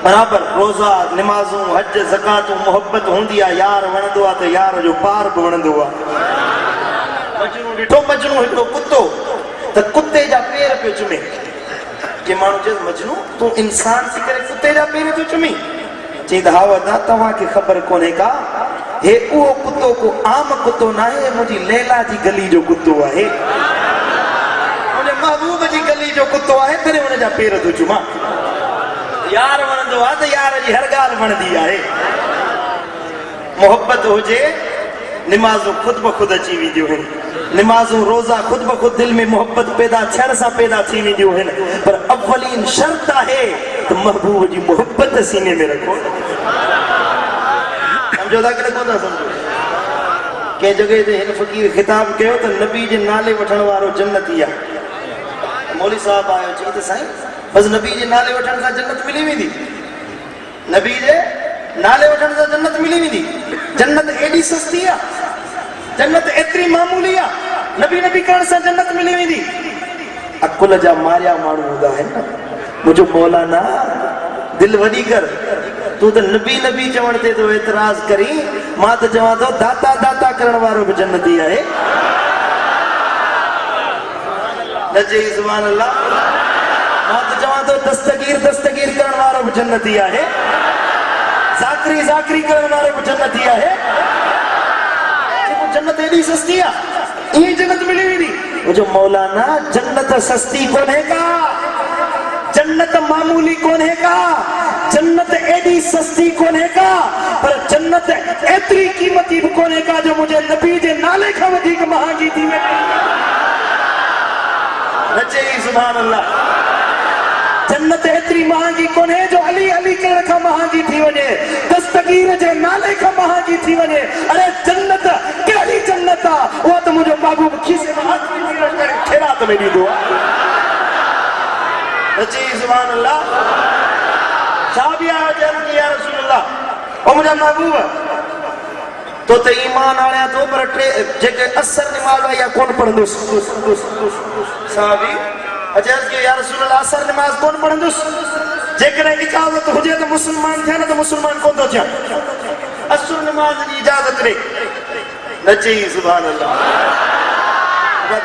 बराबर रोज़ा निमाज़ूं हज ज़कातूं मोहब्बत हूंदी आहे यार वणंदो आहे त यार जो पार बि वणंदो आहे मजनू हिकिड़ो कुत्तो त कुत्ते जा पेर पियो चुमे के माण्हू चए मजनू तूं इंसान थी करे कुत्ते जा पेर पियो चुमी चई त हा वदा तव्हांखे ख़बर कोन्हे का हे उहो कुत्तो को आम कुत्तो न आहे मुंहिंजी लैला जी गली जो कुत्तो आहे मुंहिंजे महबूब जी गली जो कुत्तो आहे तॾहिं हुनजा पेर थो चुमां यार वणंदो आहे त यार जी हर ॻाल्हि वणंदी आहे मोहब्बत हुजे निमाज़ूं ख़ुदि ब ख़ुदि अची वेंदियूं आहिनि निमाज़ूं रोज़ा ख़ुदि ब ख़ुदि दिलि में मोहब्बत पैदा थियण सां पैदा थी वेंदियूं आहिनि पर अवलीन शर्त आहे त महबूब जी मोहब्बत सीने में रखो समझो था कि न कोन था समझो के जगह ते हिन फकीर खिताब कयो त नबी जे नाले वठण वारो जन्नती आ। मौलवी साहब आयो चई त साईं बस नबी जे नाले वठण सां जन्नत मिली वेंदी, नबी जे नाले वठण सां जन्नत मिली वेंदी। जन्नत एडी सस्ती आ, जन्नत एतरी मामूली आ, नबी नबी करण सां जन्नत मिली वेंदी। अकुल जा मारिया माण्हू हूंदा आहिनि, मुंहिंजो मौलाना दिल वॾी कर, तू तो नबी नबी चवण ते तो एतराज करी, मां तो चवां तो दाता दाता करण वारो भी जन्नती है। नजे सुभान अल्लाह। मां तो चवां तो दस्तगीर दस्तगीर करण वारो भी जन्नती है, जाकरी जाकरी करण वारो भी जन्नती है। जन्नत एडी सस्ती है, ये जन्नत मिली वेंदी। मुझे मौलाना जन्नत सस्ती कोने का, जन्नत मामूली कोने का, जन्नत एडी सस्ती कोने का, पर जन्नत एतरी कीमती भी कोने का जो मुझे नबी जे नाले खां वधीक महांगी थी वञे। नचे सुभान अल्लाह। जन्नत एतरी महांगी कोने जो अली अली करण खां महांगी थी वञे, दस्तगीर जे नाले खां महांगी थी वञे। अरे जन्नत कहिड़ी जन्नत आ, उहा त मुंहिंजो महबूब खीसे में हथ विझी करे खैरात में ॾींदो आहे। नचे सुभान अल्लाह। साहबिया जन या रसूल अल्लाह, ओ मुंहिंजा महबूब तो त ईमान आणिया तो पर टे जेके असर नमाज आहे या कोन पढ़ंदुसि। साहबी अजर के या रसूल अल्लाह असर नमाज कोन पढ़ंदुसि, जेकॾहिं इजाज़त हुजे त मुस्लमान थिया, न त मुस्लमान कोन थो थिया। असर नमाज जी इजाज़त ॾे। नचे सुभान अल्लाह।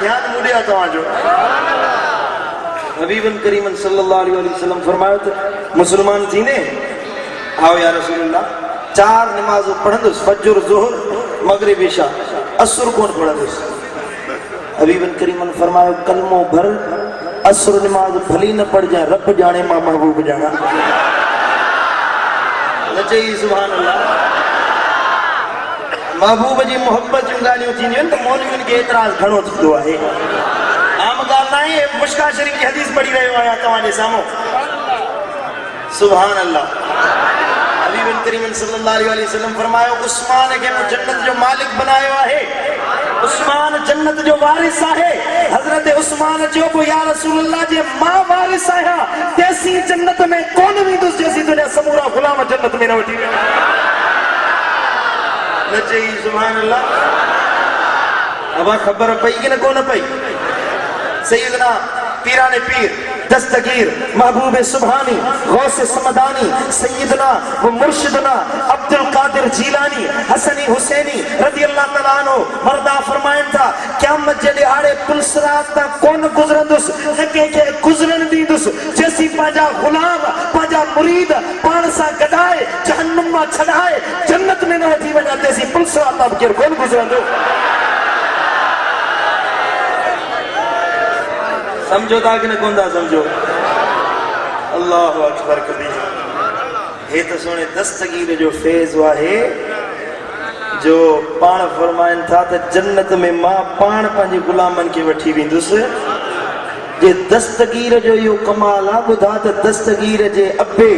ध्यान मुड़िया तव्हांजो। हबीबन करीमन सल्लल्लाहु अलैहि वसल्लम फरमायो त मुसलमान थींदे, आओ या रसूल अल्लाह चार नमाज़ पढ़ंदुसि, फजर ज़ोहर मगरिब इशा, असर कोन पढ़ंदुसि। हबीबन करीमन फरमायो कलमो भर असर नमाज भली न पढ़ जाए, रब जाने मां महबूब जाना। नचे सुभान अल्लाह। महबूब जी मोहब्बत जूं ॻाल्हियूं थींदियूं आहिनि त मौलवियुनि खे एतिराज़ घणो थींदो आहे। आम ॻाल्हि न आहे, मुश्का शरीफ़ जी हदीस पढ़ी रहियो आहियां तव्हांजे साम्हूं। सुभान अल्लाह। हबीबन करीम सल्लल्लाहु अलैहि वसल्लम फरमायो उस्मान के जन्नत जो मालिक बनायो आहे, उस्मान जन्नत जो वारिस आहे। हजरत उस्मान जो को या रसूल अल्लाह जे मां वारिस आया, तेसी जन्नत में कोन वेंदुसि जेसी तुंहिंजा समूरा गुलाम जन्नत में न वठी वेंदा। नचे सुभान अल्लाह। अब खबर पई कि न कोन पई? सैयदना पीराने पीर दस्तगीर महबूब सुभानी गौसे समदानी सैयदना व मुर्शिदना अब्दुल कादिर जीलानी हसनी हुसैनी रज़ी अल्लाह तआला अन्हु मर्दा फरमाइन था क़यामत जे ॾिहाड़े पुलसरात ता कोन गुज़रंदुसि, न कंहिंखे गुज़रन ॾींदुसि जेसी पंहिंजा गुलाम पंहिंजा मुरीद पाण सां गॾाए जहन्नम मां छॾाए जन्नत में न वठी वञा, तेसी पुलसरात तां केरु कोन गुज़रंदो। समझो था कि न कोन था समझो? अल्लाह अकबर कबीर। हे तो सोने दस्तगीर जो फैज़ आहे जो पाण फरमाइन था त जन्नत में मां पाण पंहिंजे गुलामन के वठी वेंदुसि। जे दस्तगीर जो यो कमाल आ, ॿुधा त दस्तगीर जे अब्बे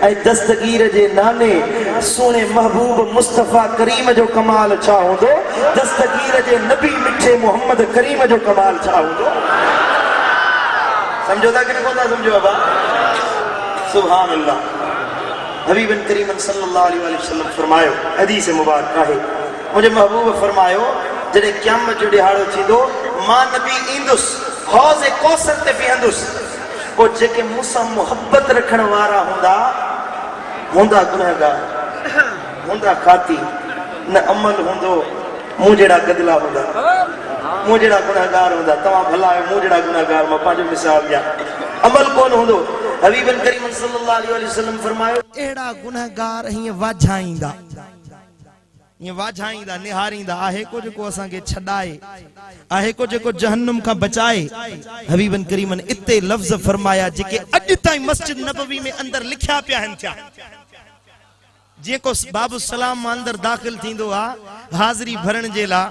ऐं दस्तगीर जे नाने सोने महबूब मुस्तफ़ा करीम जो कमाल छा हूंदो, दस्तगीर जे नबी मिठे मोहम्मद करीम जो कमाल छा हूंदो। समझो था कि नहीं कोता समझो? अबा सुभान अल्लाह। हबीबन करीमन सल्लल्लाहु अलैहि वसल्लम फरमायो, हदीस मुबारक आहे, मुझे महबूब फरमायो जॾहिं क़यामत जो ॾिहाड़ो थींदो मां नबी ईंदुसि हौज़ कौसर ते बीहंदुसि, पोइ जेके मूंसां मोहब्बत रखण वारा हूंदा गुनहगार हूंदा खाती न अमल हूंदो मूं जहिड़ा गदला हूंदा, मूं जहिड़ा गुनहगार हूंदा। तव्हां भला आहियो, मूं जहिड़ा गुनहगार मां पंहिंजो मिसाल ॾियां, अमल कोन हूंदो। हबीबन करीम सल्लल्लाहु अलैहि वसल्लम फरमायो अहिड़ा गुनहगार हीअं वाझाईंदा, हीअं वाझाईंदा निहारींदा आहे को जेको असांखे छॾाए, आहे को जेको जहन्नुम खां बचाए। हबीबन करीमन इते लफ़्ज़ फरमाया जेके अॼु ताईं मस्जिद नबवी में अंदर लिखिया पिया आहिनि थिया। जेको बाबू सलाम मां अंदर दाख़िल थींदो आहे हाज़िरी भरण जे लाइ,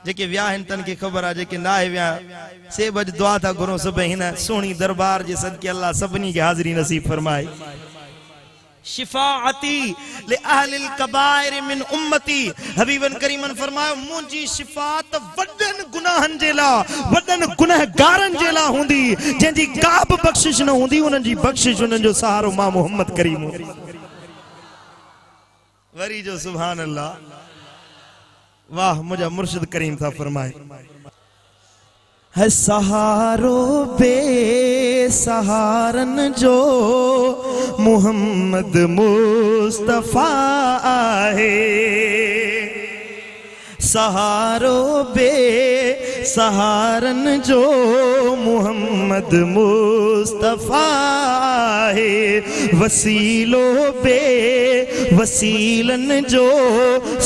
जेके विया आहिनि तन खे ख़बर आहे, जेके ना विया से बज दुआ था घुरो सभई हिन सोणी दरबार जे सदके अल्लाह सभिनी खे हाज़िरी नसीब फरमाए। शिफाअती ले अहलिल कबाइर मिन उम्मती। हबीबन करीमन फरमायो मुंजी शिफात वडन गुनाहन जेला वडन गुनहगारन जेला हुंदी जंजी का भी बख्शिश न हुंदी उनन जी बख्शिश उनन जो सहारो मां मोहम्मद करीम वरी जो सुभान अल्लाह। वाह मुझा मुर्शिद करीम था फरमाए है सहारो बेसहारन जो मोहम्मद मुस्तफा है। सहारो बेसहारन जो मोहम्मद मुस्तफा है। वसीलो बे वसीलन जो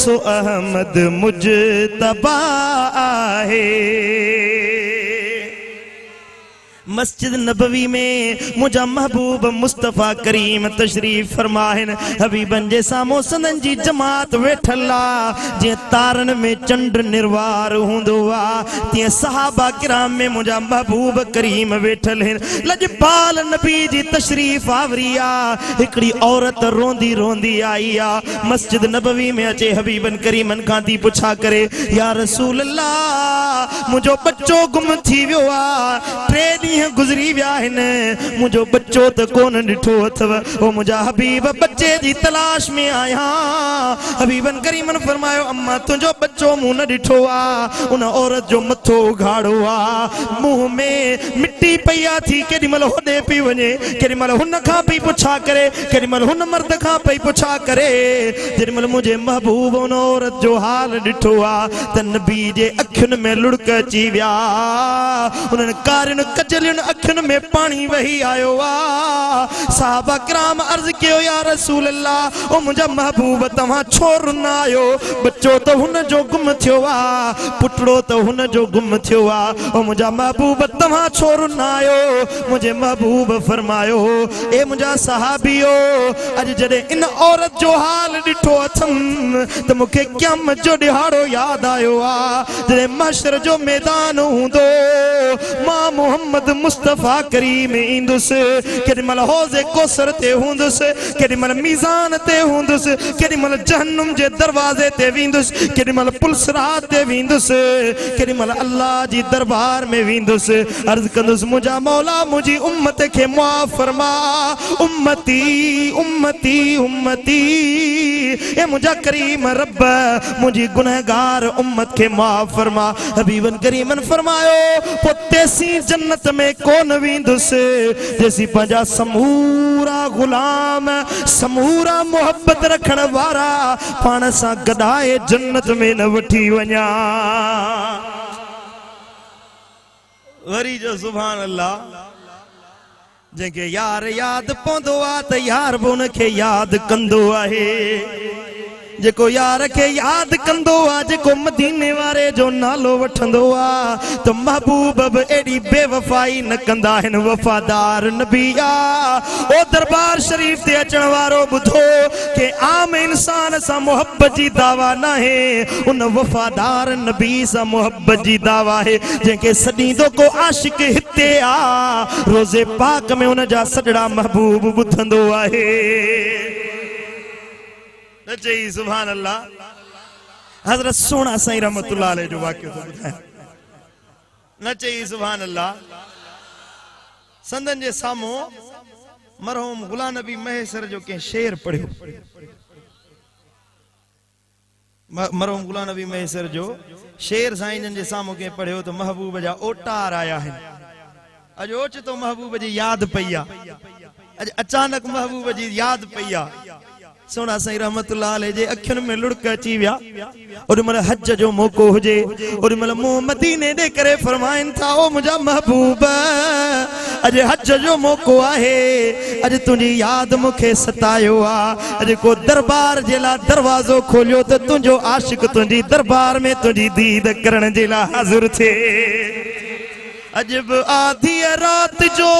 सो अहमद मुजतबा है। मस्जिद नबवी में मुझा महबूब मुस्तफा करीम तशरीफ फरमाहिन। हबीबन जे सामो सनन जी जमात वेठला जे तारन में चंड निर्वार हुंदो वा ते सहाबा किराम में मुझा महबूब करीम वेठल हैं। लजपाल नबी जी तशरीफ आवरिया हिकड़ी औरत रोंदी रोंदी आई आ मस्जिद नबवी में अचे हबीबन करीमन खां दी पुछा करे या रसूल अल्लाह मुझो बच्चो गुम थी वियो आ 3 ॾींहं गुजरी विया आहिनि मुझो बच्चो त कोन ॾिठो अथव ओ मुझा हबीब बच्चे जी तलाश में आया। हबीबन करीमन फरमायो अम्मा तुझो बच्चो मुंह न ॾिठो आ। उन औरत जो मथो उघाड़ो आ मुंह में मिट्टी पईया थी केॾीमहिल होॾे पई वञे केॾीमहिल हुन खां पई पुछा करे केॾीमहिल हुन मर्द खां पई पुछा करे। जेॾीमहिल मुंहिंजे महबूब उन औरत जो हाल ॾिठो आ त नबी जे अखियुनि में लुड़क अची विया। उन्हनि कारियुनि कजलियुनि अखियुनि में पानी वही आयो आ। साहबा किराम अर्ज कयो या रसूल अल्लाह ओ मुंहिंजा महबूब तव्हां छो रुन आयो। बच्चो त हुन जो गुम थियो आ पुटड़ो त हुन जो गुम थियो आ ओ मुंहिंजा महबूब तव्हां छो रुन आयो। मुंहिंजे महबूब फरमायो ए मुंहिंजा सहाबियो अॼु जॾहिं इन औरत जो हाल ॾिठो अथमि त मूंखे क़यामत जो ॾिहाड़ो यादि आयो आ जॾहिं महशर जो मैदान हूंदो मां मोहम्मद मुस्तफा करीम इंदुसि केॾीमहिल हौज़े कौसर ते हूंदुसि केॾीमहिल मीज़ान ते हूंदुसि केॾीमहिल जहन्नुम जे दरवाज़े ते वेंदुसि केॾीमहिल पुलसरात ते वेंदुसि केॾीमहिल अल्लाह जी दरबार में वेंदुसि अर्ज़ कंदुसि मुंहिंजा मौला मुंहिंजी उम्मत खे मुआफ़ फरमा उम्मती उम्मती उम्मती ए मुंहिंजा करीम रब मुंहिंजी गुनहगार उम्मत खे मुआफ़ फरमा। हबीबन करीमन फरमायो पोइ तेसी जन्नत में कोन वेंदुसि जेसी पंहिंजा समूरा गुलाम समूरा मोहब्बत रखण वारा पाण सां गॾाए जन्नत में न वठी वञा। वरी जो सुभान अल्लाह जंहिंखे यार यादि पवंदो आहे त यार बि उनखे यादि कंदो आहे। जेको यार खे यादि कंदो आहे जेको मदीने वारे जो नालो वठंदो आहे त महबूब बि एॾी बेवफ़ाई न कंदा आहिनि वफ़ादार नबी आहे। ओ दरबार शरीफ ते अचण वारो ॿुधो के आम इंसान सां मोहब्बत जी दावा न आहे उन वफ़ादार नबी सां मोहब्बत जी दावा आहे जंहिंखे सॾींदो को आशिक हिते आहे रोज़े पाक में उन जा सॼड़ा महबूब ॿुधंदो आहे। न चई सुभान अल्लाह। हज़रत सोना साईं रहमतुल्लाह अलैह जो वाक़ियो तो ॿुधायां न चई सुभान अल्लाह। संदन जे साम्हूं मरहूम गुलाम नबी महेसर जो कंहिं शेर पढ़ियो मरहूम गुलाम नबी महेसर जो शेर साईं जन जे साम्हूं कंहिं पढ़ियो त महबूब जा ओटार आया आहिनि। अॼु ओचितो महबूब जी यादि पई आहे अॼु अचानक महबूब जी यादि पई आहे। सोना साईं रहमतुल्लाह अलैह जे अखियुनि में लुड़क अची विया। ओॾीमहिल हज जो मौक़ो हुजे ओॾीमहिल मुंहुं मदीने ॾे करे फरमाइनि था ओ मुंहिंजा महबूब अॼु हज जो मौक़ो आहे अॼु तुंहिंजी यादि मूंखे सतायो आहे अॼु को दरबार जे लाइ दरवाज़ो खोलियो त तुंहिंजो आशिक तुंहिंजी दरबार में तुंहिंजी दीद करण जे लाइ हाज़िर थिए। अॼु बि आधी रात जो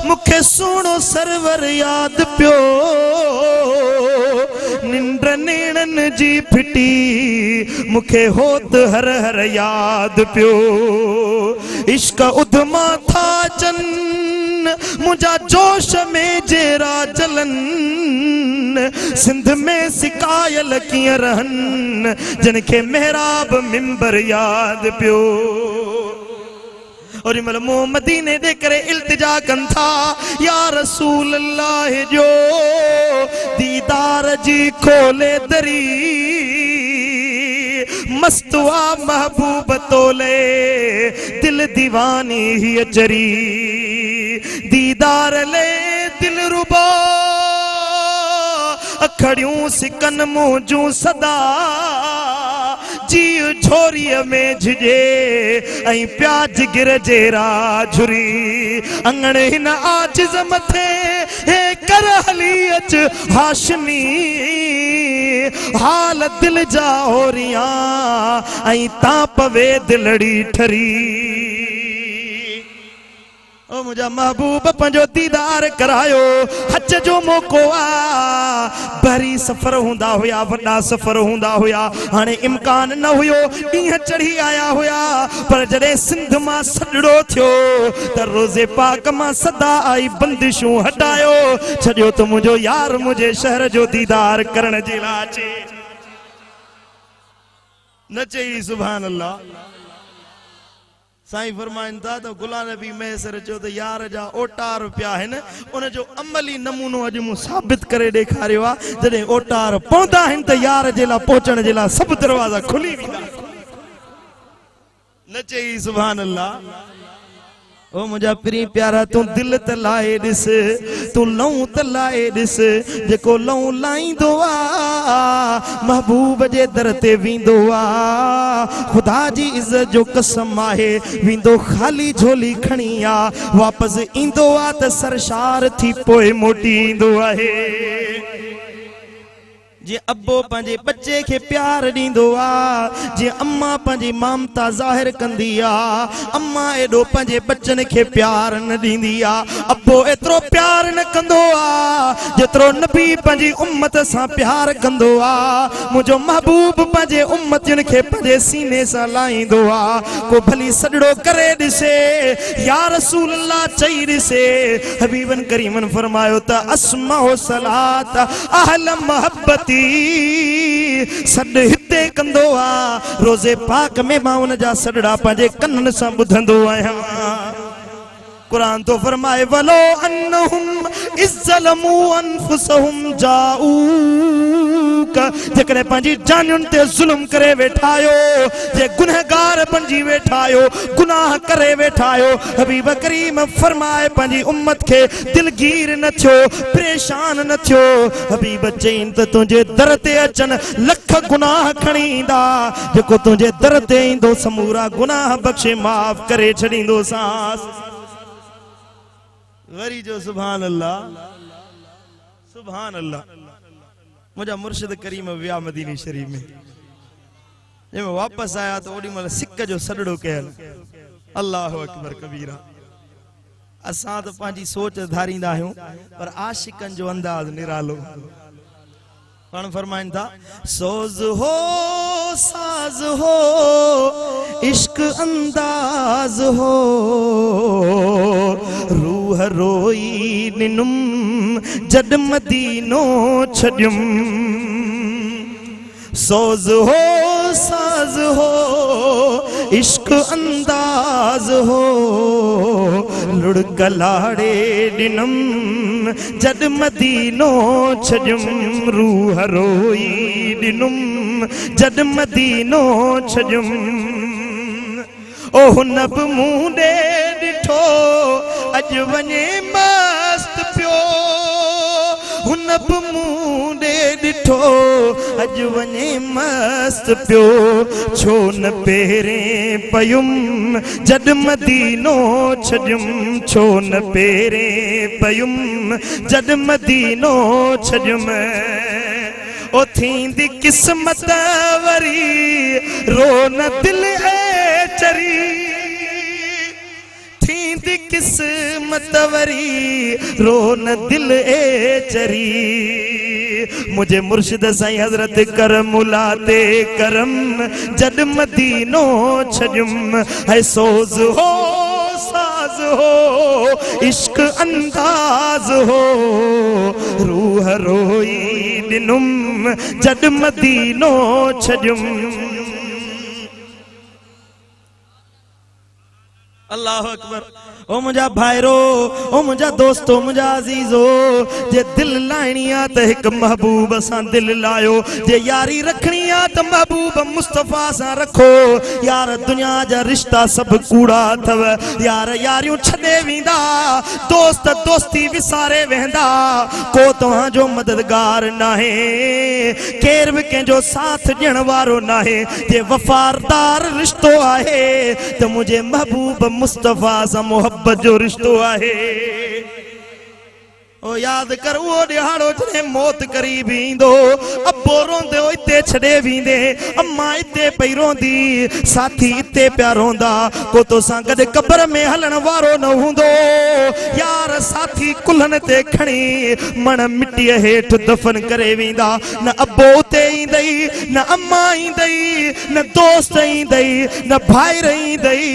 मूंखे सुहिणो सरवर यादि पियो निंड नेणनि जी फिटी मूंखे होत हर हर यादि पियो इश्क उधमा था चन मुझा जोश में जेरा जलन सिंध में सिकायल किया रहन जिनके मेहराब मिंबर याद पियो और मल मुंह मदीने दे करे इल्तिजा कन था या रसूल अल्लाह जो दीदार जी खोले दरी मस्तवा महबूब तोले दिल दीवानी ही अचरी दीदार ले दिल रुबा अखड़ियों सिकन मुंजू सदा जी छोरीअ में झिजे ऐं प्याज गिर जेरा झुरी अंगण हिन आजिज़ मथे हे कर हली अच हाशमी हाल दिल जा होरिया ऐं तां पवे दिलड़ी ठरी ओ मुझा महबूब पंजो दीदार करायो हज जो मौको आ भरी सफर हुंदा हुया वड्डा सफर हुंदा हुया हाने इम्कान न हुयो ॾींहं चढ़ी आया हुया पर जॾहिं सिंध मां सॾड़ो थियो त रोज़े पाक मां सदा आई बंदिशूं हटायो छॾियो त मुंहिंजो यार मुंहिंजे शहर जो दीदार करण जे लाइ अचे न चई सुभान अल्लाह साईं फरमाइन था तो गुलाम नबी मैसर चो तो यार जा ओटार पिया है उन जो अमली नमूनो अज मु साबित करे ॾेखारियो आ जॾहिं ओटार पहुंदा आहिनि त यार जे लाइ पहुचण जे लाइ सभु दरवाजा खुली वेंदा न चई सुभान अल्लाह ओ मुझा प्री प्यारा तू दिल त लाए ॾिस तू लऊं त लाए ॾिस जेको लऊं लाईंदो आ महबूब जे दर ते वेंदो आ खुदा जी इज्जत जो कसम आहे वेंदो खाली झोली खणी आ वापसि ईंदो आ त सरशार थी पोइ मोटी ईंदो आहे जे अब्बो पंहिंजे बच्चे के प्यार ॾींदो आ जे अम्मा पंहिंजी ममता ज़ाहिर कंदी आ अम्मा एॾो पंहिंजे बच्चन के प्यार न ॾींदी आ अब्बो एतिरो प्यार न कंदो आ जेतिरो नबी पंहिंजी उम्मत सां प्यार कंदो आ मुंहिंजो महबूब पंहिंजे उम्मतियुनि खे पंहिंजे सीने सां लाहींदो आ को भली सॾड़ो करे ॾिसे या रसूल अल्लाह चई ॾिसे हबीबन करीमन फरमायो त अस्माउ सलात अहल मोहब्बती सड हिते कंदो आ रोज़े पाक में मां उन जा सडड़ा पंहिंजे कननि सां ॿुधंदो आहियां कुरान तो फरमाए वलो अन्नहुम इज़्ज़लमू अनफुसहुम जाऊक जेकॾहिं पंहिंजी जानियुनि ते ज़ुल्म करे वेठायो जे गुनहगार बणिजी वेठायो गुनाह करे वेठायो हबीब करीम फरमाए पंहिंजी उम्मत खे दिलगीर न थियो परेशान न थियो हबीब चईन त तुंहिंजे दर ते अचनि लख गुनाह खणी ईंदा जेको तुंहिंजे दर ते ईंदो समूरा गुनाह बख़्शे माफ़ करे छॾींदो सांस वरी जो सुभान अल्लाह मुझा मुर्शिद करीम विया मदीनी शरीफ में जब मैं वापस आया तो ओडी मल सिक जो सडड़ो कयल अल्लाहु अकबर कबीरा असां तो पांजी सोच धारींदा आहियूं पर आशिकन जो अंदाज निरालो कौन फरमाइन था सोज हो साज हो इश्क अंदाज हो रूह रोई निनुम जड मदीनो छड्युम सोज हो साज हो इश्क अंदाज हो लुड़कलाड़े दिनम जद मदीनो छड्युम रूह रोई दिनुम जद मदीनो छड्युम ओह नब मुंडे डिठो अज वने मस्त पियो हुनब मुंडे डिठो अज वने मस्त पियो छो न पेरे पयुम जद मदीनो छड्युम छो न पेरे पयुम जद मदीनो छड्युम ओ थींदी किस्मत वरी रो न दिल ए चरी थींदी किस्मत वरी रो न दिल ए चरी मुझे मुर्शिद साईं हजरत करम मुलाते करम जद मदीनो छड्युम है सोज हो साज नाज हो, इश्क अंदाज हो, रूह रोई दिनुम जद मदीनो छजुम। अल्लाह अकबर। ओ मुझा भाईरो, ओ मुझा दोस्तो, मुझा अजीजो, जे दिल लाइणी आ त एक महबूब सां दिल लायो, जे यारी रखनी आ त महबूब मुस्तफा सां रखो। यार दुनिया जा रिश्ता सब कूड़ा थव, यार यारियूं छॾे वेंदा, दोस्त दोस्ती विसारे वेंदा, को तव्हां जो मददगार नाहे, केर बि कंहिंजो साथ ॾियण वारो नाहे। जे वफादार रिश्तो आहे त मुंहिंजे महबूब मुस्तफा सां मोहब्बत जो रिश्तो आहे। ओ याद कर वो ॾिहाड़ो जॾहिं मौत करीब ईंदो, अब्बो रोंदो इते छॾे वेंदे, अम्मा इते पई रोंदी, साथी इते पिया रोंदा, को तोसां गॾु क़ब्र में हलण वारो न हूंदो। यार साथी कुल्हनि ते खणी मण मिटीअ हेठि दफ़न करे वेंदा, न अब्बो उते ईंदई, न अम्मा ईंदई, न दोस्त ईंदई, न भाइर ईंदई,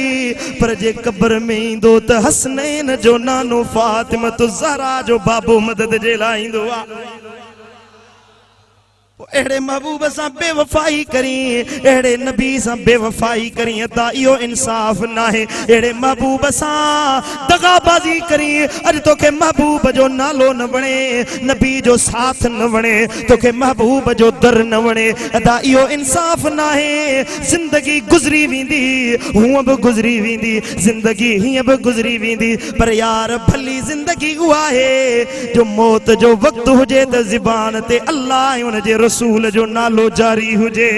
पर जे क़ब्र में ईंदो त हसनैन जो नानो फातिमत ज़हरा जो बाबो मदद जे लाइ ईंदो आहे। अहिड़े महबूब सां बेवफ़ाई करी, अहिड़े नबी सां बेवफ़ाई करी, अदा इहो इंसाफ़ नाहे। अहिड़े महबूब सां दगाबाज़ी करी, अॼु तोखे महबूब जो नालो न वणे, नबी जो साथ न वणे, तोखे महबूब जो दर न वणे, अदा इहो इंसाफ़ नाहे। ज़िंदगी गुज़री वेंदी, हूअं बि गुज़री वेंदी, ज़िंदगी हीअं बि गुज़री वेंदी, पर यार भली ज़िंदगी उहा आहे जो मौत जो वक़्तु हुजे त ज़ुबान ते अल्लाह ऐं उन जे रसूल जो नालो जारी हुजे।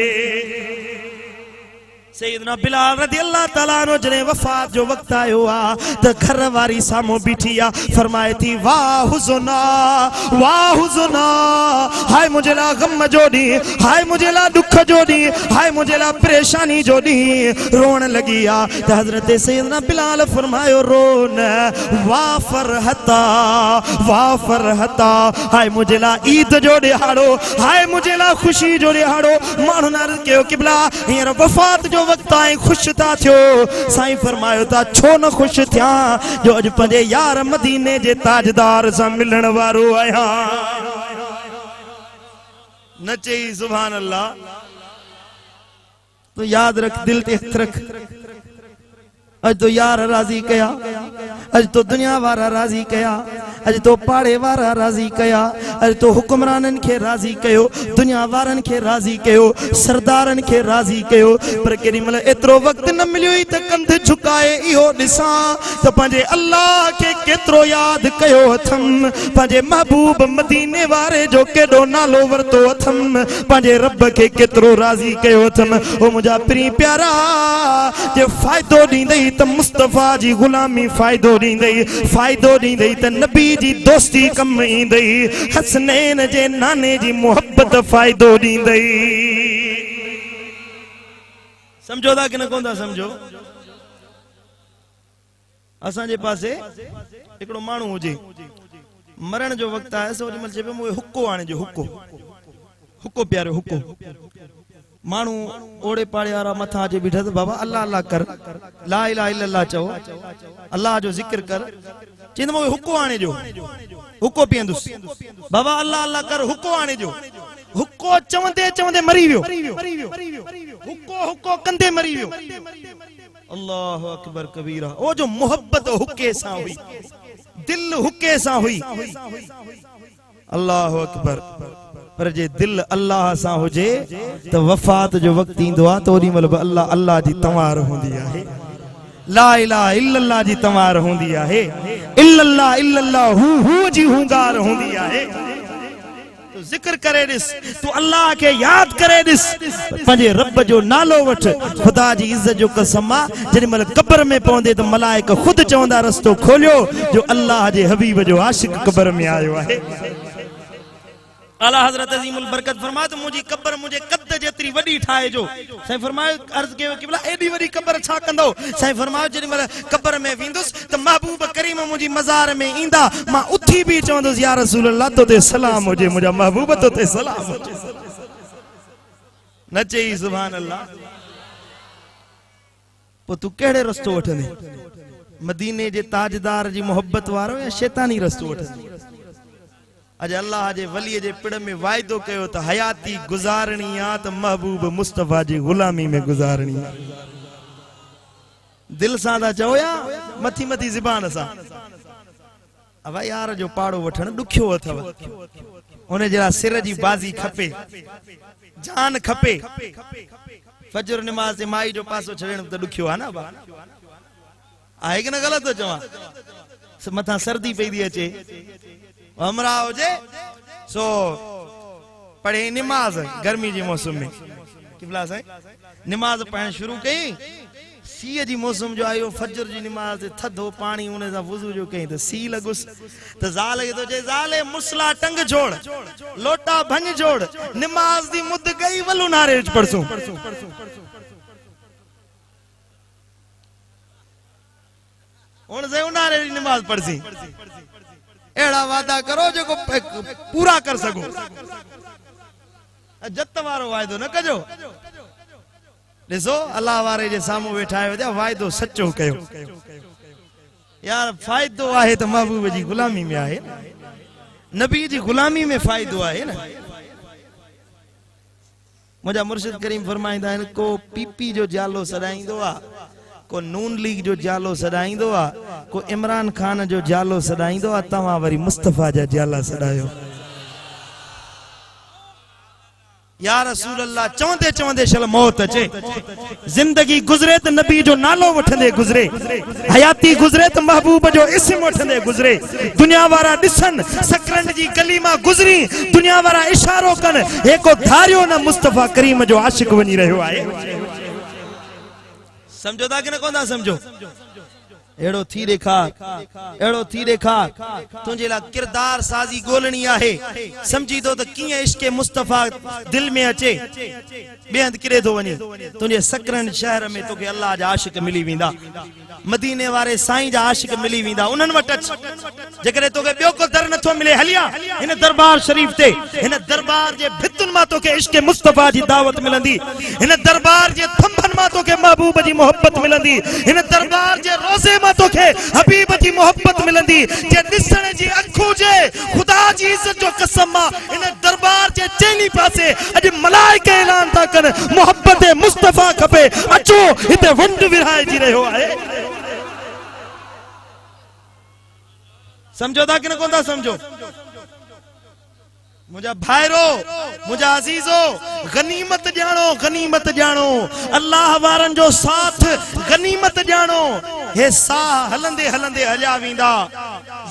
सैयदना बिलाल रज़ी अल्लाह ताला अन्हु जॾहिं वफ़ात जो वक़्तु आयो आ त घर वारी साम्हूं बीठी आ, फरमाए थी वाह हुज़ना, वाह हुज़ना, हाय मुंहिंजे लाइ ग़म जो ॾींहुं, हाय मुंहिंजे लाइ ॾुख जो ॾींहुं, हाय मुंहिंजे लाइ परेशानी जो ॾींहुं, रोअण लॻी आ। त हज़रत सैयदना बिलाल फरमायो रो न, वाह फरहता, वाह फरहता, हाय मुंहिंजे लाइ ईद जो ॾिहाड़ो, हाय मुंहिंजे लाइ ख़ुशी जो ॾिहाड़ो। माण्हुनि अर्ज़ु कयो क़िबला हींअर वफ़ात जो वक़्तु आहे, ख़ुशि था थियो। साईं फरमायो था छो न ख़ुशि थिया, जो अॼु पंहिंजे यार मदीने जे ताजदार सां मिलण वारो आहियां। न चई सुभान अल्लाह। तो याद रख, दिल ते हथ रख, अज तो यार राज़ी कया, अज तो दुनिया वारा राज़ी कया, अज तो पाड़े वारा राज़ी कया, अज तो हुक्मराननि खे राज़ी कयो, दुनिया वारनि खे राज़ी कयो, सरदारनि खे राज़ी कयो, पर केॾी महिल एतिरो वक़्तु न मिलियो ई त कंध झुकाए इहो ॾिसां त पंहिंजे अल्लाह खे केतिरो यादि कयो अथमि, पंहिंजे महबूब मदीने वारे जो केॾो नालो वरितो अथमि, पंहिंजे रब खे केतिरो राज़ी कयो अथमि। ओ मुंहिंजा प्री प्यारा, जे फ़ाइदो ॾींदई त मुस्तफ़ा जी ग़ुलामी फ़ाइदो ॾींदई, फ़ाइदो ॾींदई त नबी जी दोस्ती कम ईंदई, हसनैन जे नाने जी मोहब्बत फ़ाइदो ॾींदई। समझो था कि न कोन था समझो? असांजे पासे हिकिड़ो माण्हू हुजे, मरण जो वक़्तु आहे, सो ओॾी महिल चइबो मूंखे हुको आणे जो, हुको हुको प्यारो हुको। माण्हू ओड़े पाड़े वारा मथा अचे बीठा, बाबा अल्लाह अल्लाह कर, ला इलाहा इल्लल्लाह चओ, अल्लाह जो ज़िक्र कर, चईंदो मूंखे हुको आणे जो, हुको पीअंदुसि। बाबा अल्लाह अल्लाह कर, हुको आणे जो। हुको चवंदे चवंदे मरी वियो, हुको हुको कंदे मरी वियो। अल्लाहु अकबर कबीरा। ओ जो मोहब्बत हुके सां हुई, दिल हुके सां हुई। अल्लाहु अकबर। पर जे दिल अल्लाह सां हुजे त वफ़ात जो वक़्तु ईंदो आहे त ओॾी महिल बि अल्लाह अल्लाह जी तंवार हूंदी आहे, ला इलाहा इल्लल्लाह जी तंवार हूंदी आहे, इल्लल्लाह इल्लल्लाह हू जी हूंगार हूंदी आहे। तो ज़िक्र करे ॾिस, तू अल्लाह खे यादि करे ॾिस, पंहिंजे रब जो नालो वठ, ख़ुदा जी इज़त जो कसम आहे। जेॾी महिल क़ब्र में पवंदे त मलाइक ख़ुदि चवंदा रस्तो खोलियो, जो अल्लाह जे हबीब जो आशिक़ क़ब्र में आयो आहे। आला हज़रत अज़ीमुल बरकत फरमाए तो मुझी कब्र मुझे कद जेतरी वडी ठाए जो। साईं फरमाए अर्ज कयो कि भला एडी वडी कब्र छा कंदो? साईं फरमाए जेडी महिल कब्र में वेंदुस त महबूब करीम मुझी मज़ार में ईंदा, मां उथी भी चवंदुस या रसूल अल्लाह तो ते सलाम हुजे, मुझा महबूब तो ते सलाम हुजे। न चई सुभान अल्लाह। पो तू केड़े रस्तो वठंदे? मदीने जे ताजदार जी मोहब्बत वारो या शैतानी रस्तो वठंदी। अज अल्लाह जे वली जे पिड़ में वायदो कयो त हयाती गुजारणी आ त महबूब मुस्तफा जी गुलामी में गुजारणी आ। दिल सां ता चओ या मथी मथी ज़बान सां? अब यार जो पाड़ो वठण दुखियो अथव, उन जरा सिर जी बाजी खपे, जान खपे। फजर नमाज से माई जो पासो छड़ण त दुखियो आ ना बा, आहे कि न? गलत तो चवा? मथा सर्दी पई दी अचे, हमरा होजे सो पढ़े नमाज गर्मी जी मौसम में किबला साईं नमाज पढ़ण शुरू कई। सी जी मौसम जो आयो, फजर जी नमाज थधो पानी उन सा वुजू जो कई त सी लगुस त ज़ाल के तो जे ज़ाले मुसला टंग छोड़, लोटा भंज छोड़, नमाज दी मुद गई वलू नारे पढ़सू। हुन से उनारे दी नमाज पढ़सी। एड़ा वादा करो जो को पूरा कर सको। जत वारो वायदो न कजो। ॾिसो अल्लाह वारे जे साम्हूं वेठा आहियो, वाइदो सचो कयो। यार फ़ाइदो आहे त महबूब जी गुलामी में आहे, नबी जी गुलामी में फ़ाइदो आहे न। मुंहिंजा मुर्शिद करीम फरमाईंदा आहिनि, को पीपी जो जालो सॾाईंदो आहे, को नून लीग जो जालो सॾाईंदो आहे, को इमरान खान जो जालो सॾाईंदो आहे, तव्हां वरी मुस्तफा जा जाला सॾायो। या रसूल अल्लाह चवंदे चवंदे शल मौत अचे। जिंदगी गुजरे त नबी जो नालो वठंदे गुजरे, हयाती गुजरे त महबूब जो इस्म वठंदे गुजरे। दुनिया वारा दिसन सकरंड जी गली मां गुजरी, दुनिया वारा इशारो कन एको धारियो न मुस्तफा करीम जो आशिक वनी रहियो आहे। समझो था कि न कोन था समझो? एड़ो थी देखा, एड़ो थी देखा, तुझे ला किरदार साजी गोलनी आहे। समझी तो त किए इश्क मुस्तफा दिल में अचे, बेहद किरे तो वनी। तुझे सकरन शहर में तोके अल्लाह जा आशिक मिली विंदा, मदीने वारे साईं जा आशिक मिली विंदा। उनन वट जेकरे तोके बियो को दर नथो मिले, हलिया इन दरबार शरीफ ते, इन दरबार जे भितुन मा तोके इश्क मुस्तफा जी दावत मिलंदी, इन दरबार जे थंभन मा तोके महबूब जी मोहब्बत मिलंदी, इन दरबार जे रोज़े मा तोके हबीब जी मोहब्बत मिलंदी। जे दिसण जी अखू जे खुदा जी इज्जत जो कसम मा इन दरबार जे चेनी पासे अज मलाइका ऐलान था कन मोहब्बत मुस्तफा खपे। अचो हिते वंड विराए जी रहियो आहे। समझो था कि न कोन था समझो? मुझा भाईरो, मुझा अजीजो, गनीमत जानो, गनीमत जानो। अल्लाह वारन जो साथ गनीमत जानो। हे साह हलंदे हलंदे हलिया विंदा,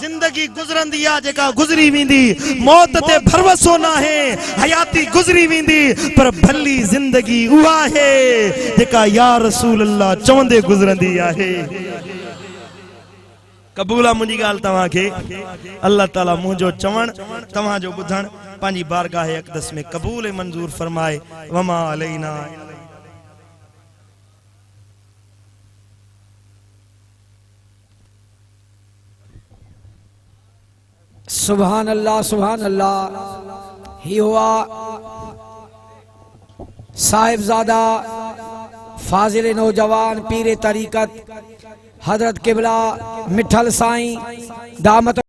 जिंदगी गुजरंदी आ जेका गुजरी विंदी, मौत ते भरवसो ना है, हयाती गुजरी विंदी, पर भली जिंदगी उहा है जेका या रसूल अल्लाह चवंदे गुजरंदी आहे। कबूल आ मुंहिंजी ॻाल्हि तव्हांखे। अल्लाह ताला मुंहिंजो चवण तव्हां जो ॿुधण पंहिंजी बारगाह अक़दस में कबूल मंजूर फरमाए। वमा अलैना। सुभान अल्लाह, सुभान अल्लाह। ही हुआ साहिबजादा फाजिल नौजवान पीरे तरीकत हजरत किबला मिठल साईं दामत